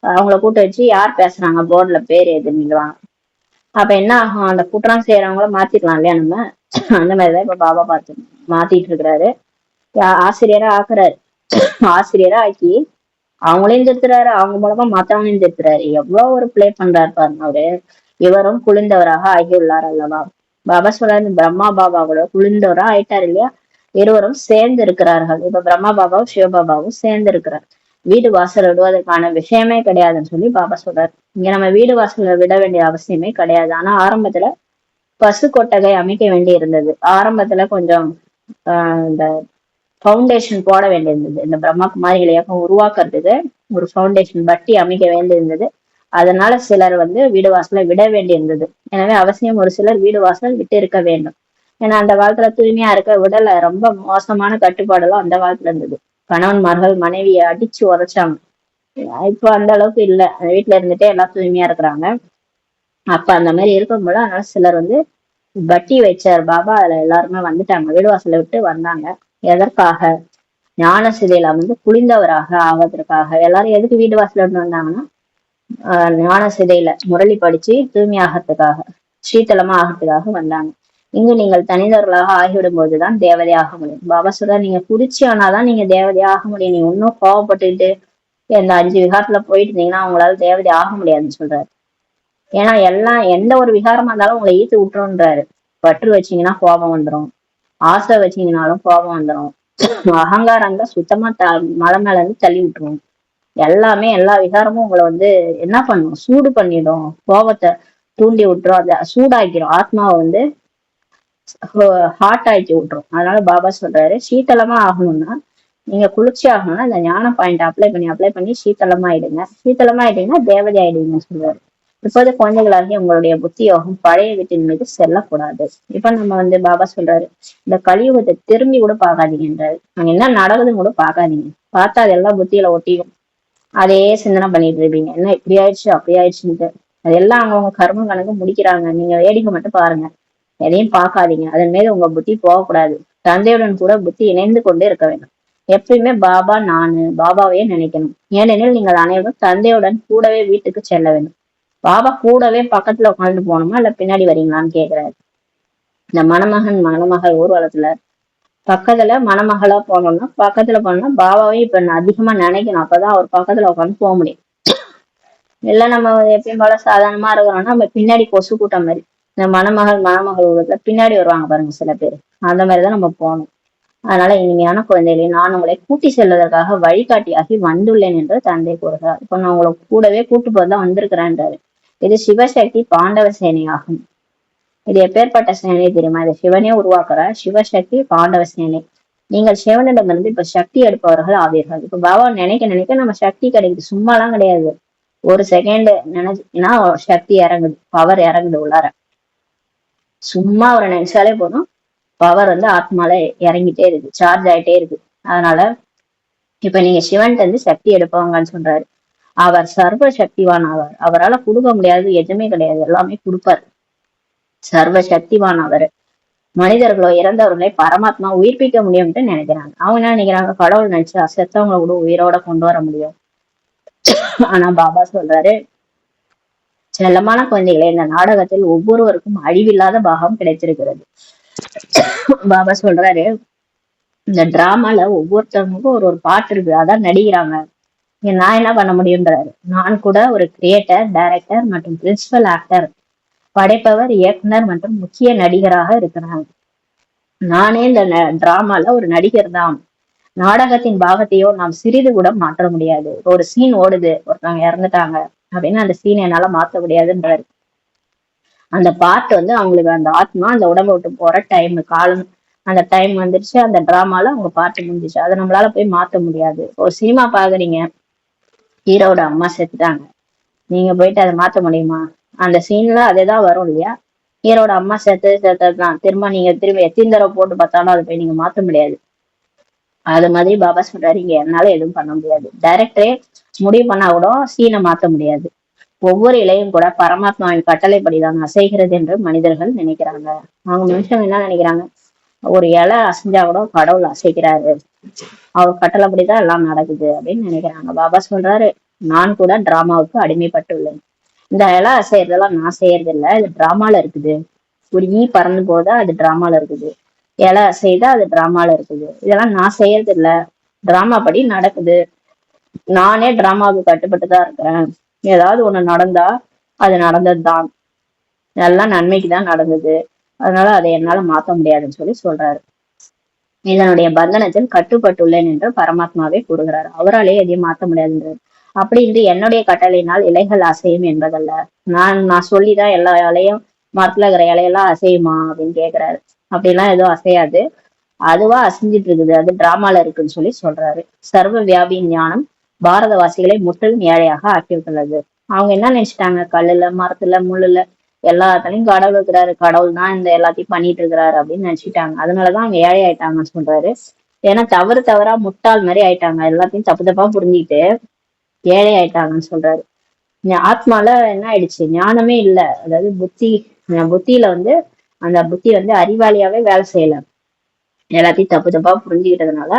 அவங்கள கூட்டு வச்சு யார் பேசுறாங்க போர்டுல பேர் எழுதிடுவாங்க. அப்ப என்ன ஆகும்? அந்த குற்றம் செய்யறவங்கள மாத்திக்கலாம் இல்லையா நம்ம? அந்த மாதிரிதான் இப்ப பாபா பார்த்து மாத்திட்டு இருக்கிறாரு. ஆசிரியரா ஆக்குறாரு. ஆசிரியரா ஆக்கி அவங்களையும் திருத்துறாரு, அவங்க மூலமா மத்தவங்களையும் திருத்துறாரு. எவ்வளவு ஒரு பிளே பண்றாரு பாருங்க அவரு. இவரும் குளிர்ந்தவராக ஆகியுள்ளார் அல்லவா. பாபா சொல்றாரு, பிரம்மா பாபாவோட குளிர்ந்தவரா ஆயிட்டாரு இல்லையா. இருவரும் சேர்ந்து இருக்கிறார்கள். இப்ப பிரம்மா பாபாவும் சிவபாபாவும் சேர்ந்து இருக்கிறார். வீடு வாசல் விடுவதற்கான விஷயமே கிடையாதுன்னு சொல்லி பாபா சொல்றாரு. இங்க நம்ம வீடு வாசல்ல விட வேண்டிய அவசியமே கிடையாது. ஆனா ஆரம்பத்துல பசு கொட்டகை அமைக்க வேண்டி இருந்தது. ஆரம்பத்துல கொஞ்சம் இந்த ஃபவுண்டேஷன் போட வேண்டியிருந்தது. இந்த பிரம்மகுமாரிகள் இயக்கம் உருவாக்குறதுக்கு ஒரு ஃபவுண்டேஷன் பட்டி அமைக்க வேண்டியிருந்தது. அதனால சிலர் வீடு வாசலை விட வேண்டியிருந்தது. எனவே அவசியம் ஒரு சிலர் வீடு வாசல் விட்டு இருக்க வேண்டும். ஏன்னா அந்த காலத்துல தூய்மையா இருக்க விடல. ரொம்ப மோசமான கட்டுப்பாடெல்லாம் அந்த காலத்துல இருந்தது. கணவன்மார்கள் மனைவியை அடிச்சு உதைச்சாங்க. இப்போ அந்த அளவுக்கு இல்ல. வீட்டுல இருந்துட்டே எல்லாம் தூய்மையா இருக்கிறாங்க. அப்ப அந்த மாதிரி இருக்கும்போது அதனால சிலர் பட்டி வச்சார் பாபா. அதுல எல்லாருமே வந்துட்டாங்க, வீடு வாசலை விட்டு வந்தாங்க. எதற்காக? ஞான சிதையில குளிந்தவராக ஆவதற்காக. எல்லாரும் எதுக்கு வீடு வாசல இருந்து வந்தாங்கன்னா ஞான சிதையில முரளி படிச்சு தூய்மையாகிறதுக்காக, சீத்தளமா ஆகிறதுக்காக வந்தாங்க. இங்கு நீங்கள் தனிதவர்களாக ஆகிவிடும் போதுதான் தேவதை ஆக முடியும். பாபா சொல்ற, நீங்க குடிச்சு ஆனாதான் நீங்க தேவதை ஆக முடியும். நீங்க இன்னும் கோவப்பட்டுக்கிட்டு இந்த 5 விகாரத்துல போயிட்டு இருந்தீங்கன்னா உங்களால தேவதை ஆக முடியாதுன்னு சொல்றாரு. ஏன்னா எல்லாம் எந்த ஒரு விகாரமா இருந்தாலும் உங்களை ஈத்து விட்டுருன்றாரு. பற்று வச்சீங்கன்னா கோபம் வந்துடும், ஆசை வச்சீங்கன்னாலும் கோபம் வந்துடும், அகங்காரங்க சுத்தமா மலை மேல இருந்து தள்ளி விட்டுரும். எல்லாமே எல்லா விகாரமும் உங்களை என்ன பண்ணும்? சூடு பண்ணிடும், கோபத்தை தூண்டி விட்டுரும், அதை சூடாக்கிடும், ஆத்மாவை ஹாட் ஆக்கி விட்டுரும். அதனால பாபா சொல்றாரு, சீத்தளமா ஆகணும்னா நீங்க குளிர்ச்சி ஆகணும்னா இந்த ஞான பாயிண்ட் அப்ளை பண்ணி சீத்தளமா ஆயிடுங்க. சீத்தளமா ஆயிட்டீங்கன்னா தேவதை ஆயிடுங்கன்னு சொல்றாரு. இப்போது குழந்தைகளாகிய உங்களுடைய புத்தி யோகம் பழைய வீட்டின் மீது செல்லக்கூடாது. இப்ப நம்ம பாபா சொல்றாரு, இந்த கலியுகத்தை திரும்பி கூட பாக்காதீங்கன்றாரு. அங்க என்ன நடக்குதுன்னு கூட பாக்காதீங்க. பார்த்தா அதெல்லாம் புத்தியில ஒட்டியும் அதே சிந்தனை பண்ணிட்டு இருப்பீங்க. என்ன இப்படி ஆயிடுச்சு அப்படி ஆயிடுச்சுன்ட்டு. அதெல்லாம் அவங்கவுங்க கர்ம கணக்கு முடிக்கிறாங்க. நீங்க வேடிக்கை மட்டும் பாருங்க, எதையும் பார்க்காதீங்க. அதன் மீது உங்க புத்தி போகக்கூடாது. தந்தையுடன் கூட புத்தி இணைந்து கொண்டே இருக்க வேண்டும். எப்பயுமே பாபா நானு பாபாவையே நினைக்கணும். ஏனெனில் நீங்கள் அனைவரும் தந்தையுடன் கூடவே வீட்டுக்கு செல்ல வேண்டும். பாபா கூடவே பக்கத்துல உட்காந்துட்டு போகணுமா இல்ல பின்னாடி வரீங்களான்னு கேக்குறாரு. இந்த மணமகன் மணமகள் ஊர்வலத்துல பக்கத்துல மணமகளா போனோம்னா பாபாவையும் இப்ப அதிகமா நினைக்கணும். அப்பதான் அவர் பக்கத்துல உட்காந்து போக முடியும். இல்ல நம்ம எப்பயும் போல சாதாரணமா இருக்கிறோம்னா நம்ம பின்னாடி கொசு கூட்டம் மாதிரி இந்த மணமகள் ஊர்வலத்துல பின்னாடி வருவாங்க பாருங்க சில பேர். அந்த மாதிரிதான் நம்ம போகணும். அதனால இனிமையான குழந்தைகளை, நான் உங்களை கூட்டி செல்வதற்காக வழிகாட்டியாகி வந்துள்ளேன் என்று தந்தை கூறுகிறார். இப்ப நான் உங்களை கூடவே கூட்டு போதான் வந்திருக்கிறேன்றாரு. இது சிவசக்தி பாண்டவ சேனை ஆகும். இது எப்பேற்பட்ட சேனை தெரியுமா? இது சிவனே உருவாக்குற சிவசக்தி பாண்டவ சேனை. நீங்கள் சிவனிடமிருந்து இப்ப சக்தி எடுப்பவர்கள் ஆவீர்கள். இப்ப பாபா நினைக்க நினைக்க நம்ம சக்தி கிடைக்குது, சும்மா எல்லாம் கிடையாது. ஒரு செகண்ட் நினைச்சுன்னா சக்தி இறங்குது, பவர் இறங்குது உள்ளார. சும்மா ஒரு நினைச்சாலே போதும், பவர் ஆத்மால இறங்கிட்டே இருக்கு, சார்ஜ் ஆயிட்டே இருக்கு. அதனால இப்ப நீங்க சிவன்கிட்ட இருந்து சக்தி எடுப்பவங்கன்னு சொல்றாரு. அவர் சர்வ சக்திவான் ஆவார். அவரால் கொடுக்க முடியாது எதுவுமே கிடையாது, எல்லாமே கொடுப்பார். சர்வ சக்திவான் அவர். மனிதர்களோ இறந்தவர்களை பரமாத்மா உயிர்ப்பிக்க முடியும்னு நினைக்கிறாங்க. அவங்க என்ன நினைக்கிறாங்க? கடவுள் நினைச்சா செத்தவங்களை கூட உயிரோட கொண்டு வர முடியும். ஆனா பாபா சொல்றாரு, செல்லமான குழந்தைகளே, இந்த நாடகத்தில் ஒவ்வொருவருக்கும் அழிவில்லாத பாகம் கிடைச்சிருக்கிறது. பாபா சொல்றாரு, இந்த டிராமால ஒவ்வொருத்தவங்களுக்கும் ஒரு ஒரு பாட்டு இருக்கு, அதான் நடிக்கிறாங்க. நான் என்ன பண்ண முடியும்ன்றாரு. நான் கூட ஒரு கிரியேட்டர், டைரக்டர் மற்றும் பிரின்சிபல் ஆக்டர், படைப்பவர், இயக்குனர் மற்றும் முக்கிய நடிகராக இருக்கிறாங்க. நானே இந்த டிராமால ஒரு நடிகர் தான். நாடகத்தின் பாகத்தையோ நாம் சிறிது கூட மாற்ற முடியாது. ஒரு சீன் ஓடுது, ஒருத்தவங்க இறந்துட்டாங்க அப்படின்னு அந்த சீன் என்னால மாற்ற முடியாதுன்றாரு. அந்த பாட்டு அவங்களுக்கு அந்த ஆத்மா அந்த உடம்பை விட்டு போற டைம், காலம், அந்த டைம் வந்துருச்சு. அந்த டிராமால அவங்க பாட்டு முடிஞ்சிச்சு. அதை நம்மளால போய் மாத்த முடியாது. ஒரு சினிமா பாக்குறீங்க, ஹீரோட அம்மா செத்துட்டாங்க, நீங்க போயிட்டு அதை மாத்த முடியுமா? அந்த சீன்ல அதேதான் வரும் இல்லையா? ஹீரோட அம்மா செத்ததுதான் திரும்ப எத்தனை தடவை போட்டு பார்த்தாலும் அதை போய் நீங்க மாத்த முடியாது. அது மாதிரி பாபா சொல்றாரு, இங்க என்னால எதுவும் பண்ண முடியாது. டைரக்டரே முடிவு பண்ணா கூட சீனை மாத்த முடியாது. ஒவ்வொரு இலையும் கூட பரமாத்மாவின் கட்டளைப்படிதான் அசைகிறது என்று மனிதர்கள் நினைக்கிறாங்க. அவங்க மனுஷங்க என்ன நினைக்கிறாங்க? ஒரு இலை அசைஞ்சா கூட கடவுள் அசைக்கிறாரு, அவர் கட்டளைப்படிதான் எல்லாம் நடக்குது அப்படின்னு நினைக்கிறாங்க. பாபா சொல்றாரு, நான் கூட டிராமாவுக்கு அடிமைப்பட்டுள்ளேன். இந்த இலை அசைறதெல்லாம் நான் செய்யறது இல்லை, இது டிராமால இருக்குது. ஒரு ஈ பறந்து போதா அது டிராமால இருக்குது, இலை அசைதா அது டிராமால இருக்குது. இதெல்லாம் நான் செய்யறது இல்லை, டிராமா படி நடக்குது. நானே டிராமாவுக்கு கட்டுப்பட்டுதான் இருக்கிறேன். ஏதாவது ஒண்ணு நடந்தா அது நடந்ததுதான், எல்லாம் நன்மைக்கு தான் நடந்தது, அதனால அதை என்னால மாத்த முடியாதுன்னு சொல்றாரு. இதனுடைய பந்தனத்தில் கட்டுப்பட்டுள்ளேன் என்று பரமாத்மாவே கூறுகிறார். அவராலே எதையும் மாத்த முடியாதுன்றார். அப்படி என்று என்னுடைய கட்டளையினால் இலைகள் அசையும் என்பதல்ல. நான் சொல்லிதான் எல்லா இலையும், மரத்துல இருக்கிற இலையெல்லாம் அசையுமா அப்படின்னு கேக்குறாரு. அப்படிலாம் எதுவும் அசையாது, அதுவா அசைஞ்சிட்டு இருக்குது, அது டிராமால இருக்குன்னு சொல்றாரு. சர்வ வியாபியின் ஞானம் பாரதவாசிகளை முற்றிலும் ஏழையாக ஆக்கிவிட்டுள்ளது. அவங்க என்ன நினைச்சிட்டாங்க, கல்லுல மரத்துல முள்ளுல எல்லாத்துலயும் கடவுள் இருக்கிறாரு, கடவுள் தான் இந்த எல்லாத்தையும் பண்ணிட்டு இருக்கிறாரு அப்படின்னு நினைச்சிட்டாங்க. அதனாலதான் அவங்க ஏழை ஆயிட்டாங்கன்னு சொல்றாரு. ஏன்னா தவறா முட்டாள் மாதிரி ஆயிட்டாங்க, எல்லாத்தையும் தப்பு தப்பா புரிஞ்சுக்கிட்டு ஏழை ஆயிட்டாங்கன்னு சொல்றாரு. ஆத்மால என்ன ஆயிடுச்சு, ஞானமே இல்ல. அதாவது புத்தியில அந்த புத்தி அறிவாளியாவே வேலை செய்யல, எல்லாத்தையும் தப்பு தப்பா புரிஞ்சுக்கிட்டதுனால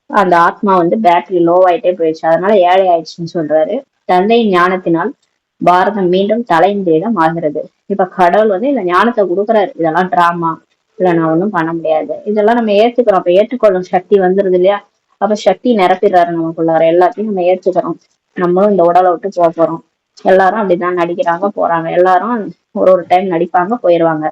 அந்த ஆத்மா பேட்டரி லோ ஆயிட்டே போயிடுச்சு, அதனால ஏழை ஆயிடுச்சுன்னு சொல்றாரு. தந்தையின் ஞானத்தினால் பாரதம் மீண்டும் தலையின்றிடம் ஆகிறது. இப்ப கடவுள் இந்த ஞானத்தை கொடுக்குறாரு, இதெல்லாம் டிராமா, இல்ல நான் ஒண்ணும் பண்ண முடியாது, இதெல்லாம் நம்ம ஏத்துக்கிறோம். அப்ப ஏற்றுக்கொள்ளும் சக்தி வந்துருது இல்லையா, அப்ப சக்தி நிரப்பிடுறாரு நமக்குள்ளார, எல்லாத்தையும் நம்ம ஏற்றுக்கிறோம். நம்மளும் இந்த உடலை விட்டு போறோம். எல்லாரும் அப்படிதான் நடிக்கிறாங்க, போறாங்க, எல்லாரும் ஒரு டைம் நடிப்பாங்க, போயிடுவாங்க.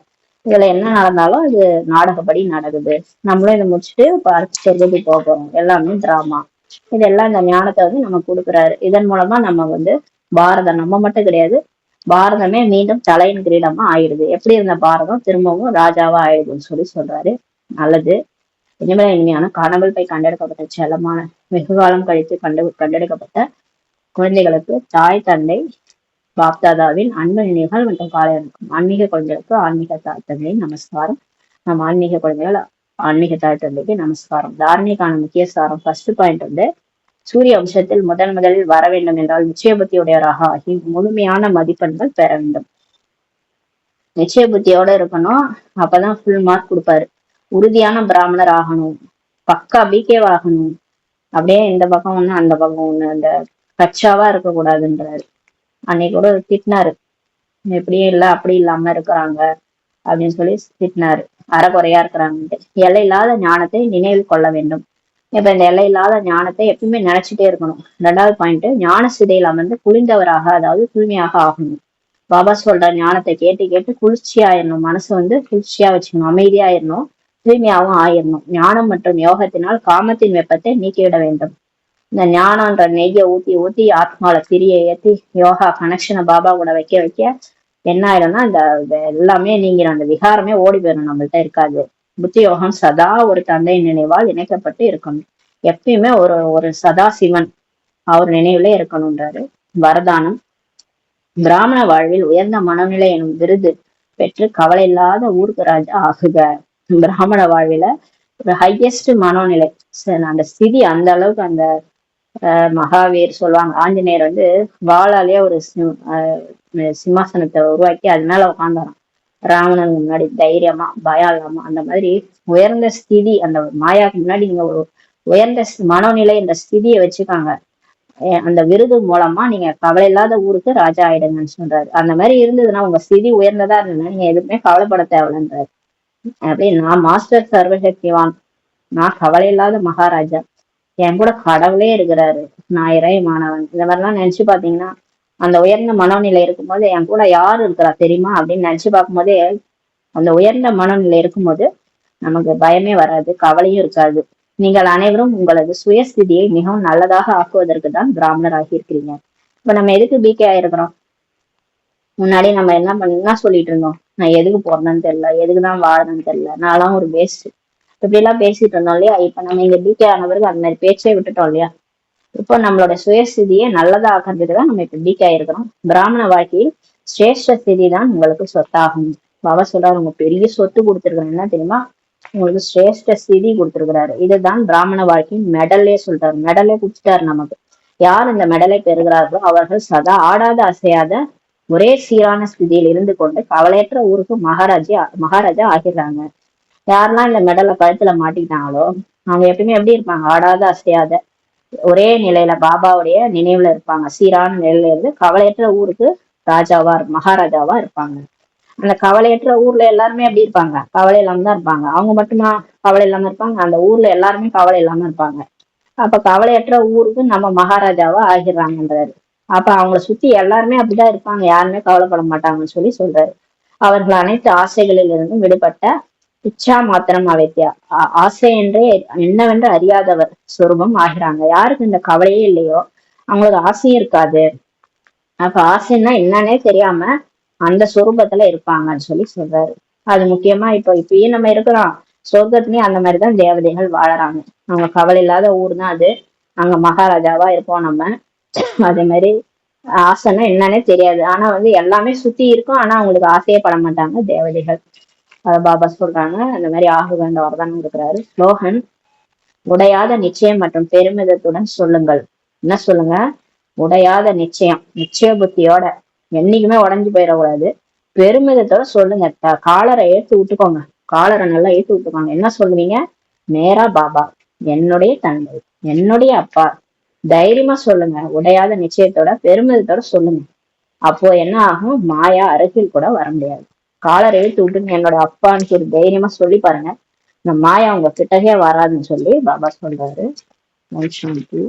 இதுல என்ன நடந்தாலும் இது நாடகப்படி நடக்குது. நம்மளும் இதை முடிச்சுட்டு அடுத்த சொர்க்கத்துக்கு போறோம், எல்லாமே டிராமா. இதெல்லாம் இந்த ஞானத்தை நம்ம கொடுக்குறாரு. இதன் மூலமா நம்ம பாரதம், நம்ம மட்டும் கிடையாது, பாரதமே மீண்டும் தலையின் கிரீடமா ஆயிடுது. எப்படி இருந்த பாரதம் திரும்பவும் ராஜாவா ஆயிடுதுன்னு சொல்றாரு. நல்லது. இனிமையான காணாமல் போய் கண்டெடுக்கப்பட்ட செல்லமான வெகு காலம் கழித்து கண்டெடுக்கப்பட்ட குழந்தைகளுக்கு தாய் தந்தை பாப்தாதாவின் அன்பு நினைவுகள் மற்றும் காலை வணக்கம். ஆன்மீக குழந்தைகளுக்கு ஆன்மீக தாய் தந்தை நமஸ்காரம். நம்ம ஆன்மீக குழந்தைகள் ஆன்மீக தாய் தந்தைக்கு நமஸ்காரம். தாரணைக்கான முக்கிய சாரம். ஃபர்ஸ்ட் பாயிண்ட் சூரிய வம்சத்தில் முதலில் வர வேண்டும் என்றால் நிச்சய புத்தியுடையவராக ஆகி முழுமையான மதிப்பெண்கள் பெற வேண்டும். நிச்சய புத்தியோட இருக்கணும், அப்பதான் ஃபுல் மார்க் கொடுப்பாரு. உறுதியான பிராமணர் ஆகணும், பக்கா பிகேவாகணும். அப்படியே இந்த பக்கம் ஒண்ணு அந்த பக்கம் ஒண்ணு, அந்த கச்சாவா இருக்கக்கூடாதுன்றாரு. அன்னைக்கு கூட திட்டினாரு, எப்படியும் இல்ல அப்படி இல்லாம இருக்கிறாங்க அப்படின்னு திட்டினாரு, அறகுறையா இருக்கிறாங்க. எல்லை இல்லாத ஞானத்தை நினைவில் கொள்ள வேண்டும். இப்ப இந்த எல்லை இல்லாத ஞானத்தை எப்பவுமே நினைச்சிட்டே இருக்கணும். 2வது பாயிண்ட், ஞான சிதையில் அமர்ந்து குளிர்ந்தவராக, அதாவது தூய்மையாக ஆகணும். பாபா சொல்ற ஞானத்தை கேட்டு கேட்டு குளிர்ச்சியா ஆயிடணும், மனசு குளிர்ச்சியா வச்சுக்கணும், அமைதியா ஆயிடணும், தூய்மையாகவும் ஆயிடணும். ஞானம் மற்றும் யோகத்தினால் காமத்தின் வெப்பத்தை நீக்கிவிட வேண்டும். இந்த ஞானம்ன்ற நெய்ய ஊத்தி ஊத்தி ஆத்மால திரிய ஏத்தி யோகா கனெக்ஷனை பாபா கூட வைக்க வைக்க என்ன ஆயிடும்னா இந்த எல்லாமே நீங்கிற அந்த விகாரமே ஓடி போயிடும், நம்மள்ட்ட இருக்காது. புத்தி யோகம் சதா ஒரு தந்தை நினைவால் இணைக்கப்பட்டு இருக்கணும். எப்பயுமே ஒரு சதா சிவன் அவர் நினைவுல இருக்கணும்ன்றாரு. வரதானம். பிராமண வாழ்வில் உயர்ந்த மனநிலை எனும் விருது பெற்று கவலை இல்லாத ஊருக்கு ராஜா ஆகுக. பிராமண வாழ்வில ஒரு ஹையஸ்ட் மனோநிலை, அந்த ஸ்திதி, அந்த அளவுக்கு அந்த மகாவீர் சொல்லுவாங்க, ஆஞ்சநேயர் வாளாலேயே ஒரு சிம்மாசனத்தை உருவாக்கி அது மேல உட்காந்துறான் ராவணன் முன்னாடி, தைரியமா பயம் இல்லாம. அந்த மாதிரி உயர்ந்த ஸ்திதி, அந்த மாயாவுக்கு முன்னாடி நீங்க ஒரு உயர்ந்த மனோநிலை என்ற ஸ்திதியை வச்சுக்காங்க. அந்த விருது மூலமா நீங்க கவலை இல்லாத ஊருக்கு ராஜா ஆயிடுங்கன்னு சொல்றாரு. அந்த மாதிரி இருந்ததுன்னா, உங்க ஸ்திதி உயர்ந்ததா இருந்ததுன்னா நீங்க எதுவுமே கவலைப்பட தேவையில்லைன்றாரு. அப்படி நான் மாஸ்டர் சர்வசக்திவான், நான் கவலை இல்லாத மகாராஜா, என் கூட கடவுளே இருக்கிறாரு, நான் இறை மாணவன். இந்த மாதிரிலாம் நினைச்சு பாத்தீங்கன்னா, அந்த உயர்ந்த மனோநிலை இருக்கும்போது என் கூட யாரு இருக்கிறா தெரியுமா அப்படின்னு நினைச்சு பார்க்கும்போதே, அந்த உயர்ந்த மனோநிலை இருக்கும்போது நமக்கு பயமே வராது, கவலையும் இருக்காது. நீங்கள் அனைவரும் உங்களது சுயஸ்திதியை மிகவும் நல்லதாக ஆக்குவதற்கு தான் பிராமணர் ஆகியிருக்கிறீங்க. இப்ப நம்ம எதுக்கு பிகே ஆயிருக்கிறோம்? முன்னாடி நம்ம என்ன சொல்லிட்டு இருந்தோம், நான் எதுக்கு போறேன்னு தெரியல, எதுக்குதான் வாழணும்னு தெரியல, நான்லாம் ஒரு வேஸ்ட், இப்படி எல்லாம் பேசிட்டு இருந்தோம் இல்லையா. இப்ப நம்ம இங்க பிகே ஆன பிறகு அந்த மாதிரி பேச்சே விட்டுட்டோம் இல்லையா. இப்போ நம்மளோட சுயஸ்திதியை நல்லதா ஆக்கிறதுக்கு தான் நம்ம இப்ப பிகே ஆயிருக்கிறோம். பிராமண வாழ்க்கையில் சிரேஷ்ட ஸ்திதி தான் உங்களுக்கு சொத்தாகும். பாபா சொல்றாரு, உங்க பெரிய சொத்து கொடுத்துருக்காரு, என்ன தெரியுமா, உங்களுக்கு சிரேஷ்ட ஸ்திதி கொடுத்துருக்கிறாரு. இதுதான் பிராமண வாழ்க்கையின் மெடலே சொல்றாரு, மெடலே கொடுத்துட்டாரு நமக்கு. யார் இந்த மெடலை பெறுகிறார்களோ அவர்கள் சதா ஆடாத அசையாத ஒரே சீரான ஸ்திதியில் இருந்து கொண்டு கவலையற்ற ஊருக்கு மகாராஜா ஆகிடுறாங்க. யாரெல்லாம் இந்த மெடலை கழுத்துல மாட்டிக்கிட்டாங்களோ அவங்க எப்பயுமே எப்படி இருப்பாங்க, ஆடாத அசையாத ஒரே நிலையில பாபாவுடைய நினைவுல இருப்பாங்க. சீரான நிலையில இருந்து கவலையற்ற ஊருக்கு மகாராஜாவா இருப்பாங்க. அந்த கவலையற்ற ஊர்ல எல்லாருமே எப்படி இருப்பாங்க, கவலை இல்லாம தான் இருப்பாங்க. அவங்க மட்டுமா கவலை இல்லாம இருப்பாங்க, அந்த ஊர்ல எல்லாருமே கவலை இல்லாம இருப்பாங்க. அப்ப கவலையற்ற ஊருக்கு நம்ம மகாராஜாவா ஆகிடுறாங்கன்றாரு. அப்ப அவங்கள சுத்தி எல்லாருமே அப்படிதான் இருப்பாங்க, யாருமே கவலைப்பட மாட்டாங்கன்னு சொல்றாரு. அவர்கள் அனைத்து ஆசைகளில் இருந்தும் விடுபட்ட இச்சா மாத்திரம் அவைத்தியா, ஆசை என்றே என்னவென்று அறியாதவர் சொரூபம் ஆகிறாங்க. யாருக்கு இந்த கவலையே இல்லையோ அவங்களுக்கு ஆசையும் இருக்காது. அப்ப ஆசைன்னா என்னன்னே தெரியாம அந்த சொரூபத்துல இருப்பாங்கன்னு சொல்றாரு. அது முக்கியமா இப்பயும் நம்ம இருக்கிறோம். சொர்க்கத்துலயும் அந்த மாதிரிதான் தேவதைகள் வாழறாங்க. அவங்க கவலை இல்லாத ஊர் தான் அது. அங்க மகாராஜாவா இருப்போம் நம்ம. அதே மாதிரி ஆசைன்னா என்னன்னே தெரியாது. ஆனா எல்லாமே சுத்தி இருக்கும். ஆனா அவங்களுக்கு ஆசையே பட மாட்டாங்க தேவதைகள். பாபா சொல்றாங்க. அந்த மாதிரி ஆகுகண்ட வரதானம் இருக்கிறாரு. ஸ்லோகன்: உடையாத நிச்சயம் மற்றும் பெருமிதத்துடன் சொல்லுங்கள். என்ன சொல்லுங்க? உடையாத நிச்சயம், நிச்சய புத்தியோட, என்னைக்குமே உடஞ்சு போயிடக்கூடாது. பெருமிதத்தோட சொல்லுங்க. காலரை ஏத்து விட்டுக்கோங்க. காலரை நல்லா ஏத்து விட்டுக்கோங்க. என்ன சொல்லுவீங்க? நேரா பாபா, என்னுடைய தந்தை, என்னுடைய அப்பா. தைரியமா சொல்லுங்க. உடையாத நிச்சயத்தோட பெருமிதத்தோட சொல்லுங்க. அப்போ என்ன ஆகும்? மாயா அருகில் கூட வர முடியாது. காலரை ஏத்து விட்டுங்க, என்னோட அப்பான்னு சொல்லி தைரியமா சொல்லி பாருங்க. இந்த மாயா உங்க கிட்டவே வராதுன்னு சொல்லி பாபா சொல்றாரு. சாந்தி.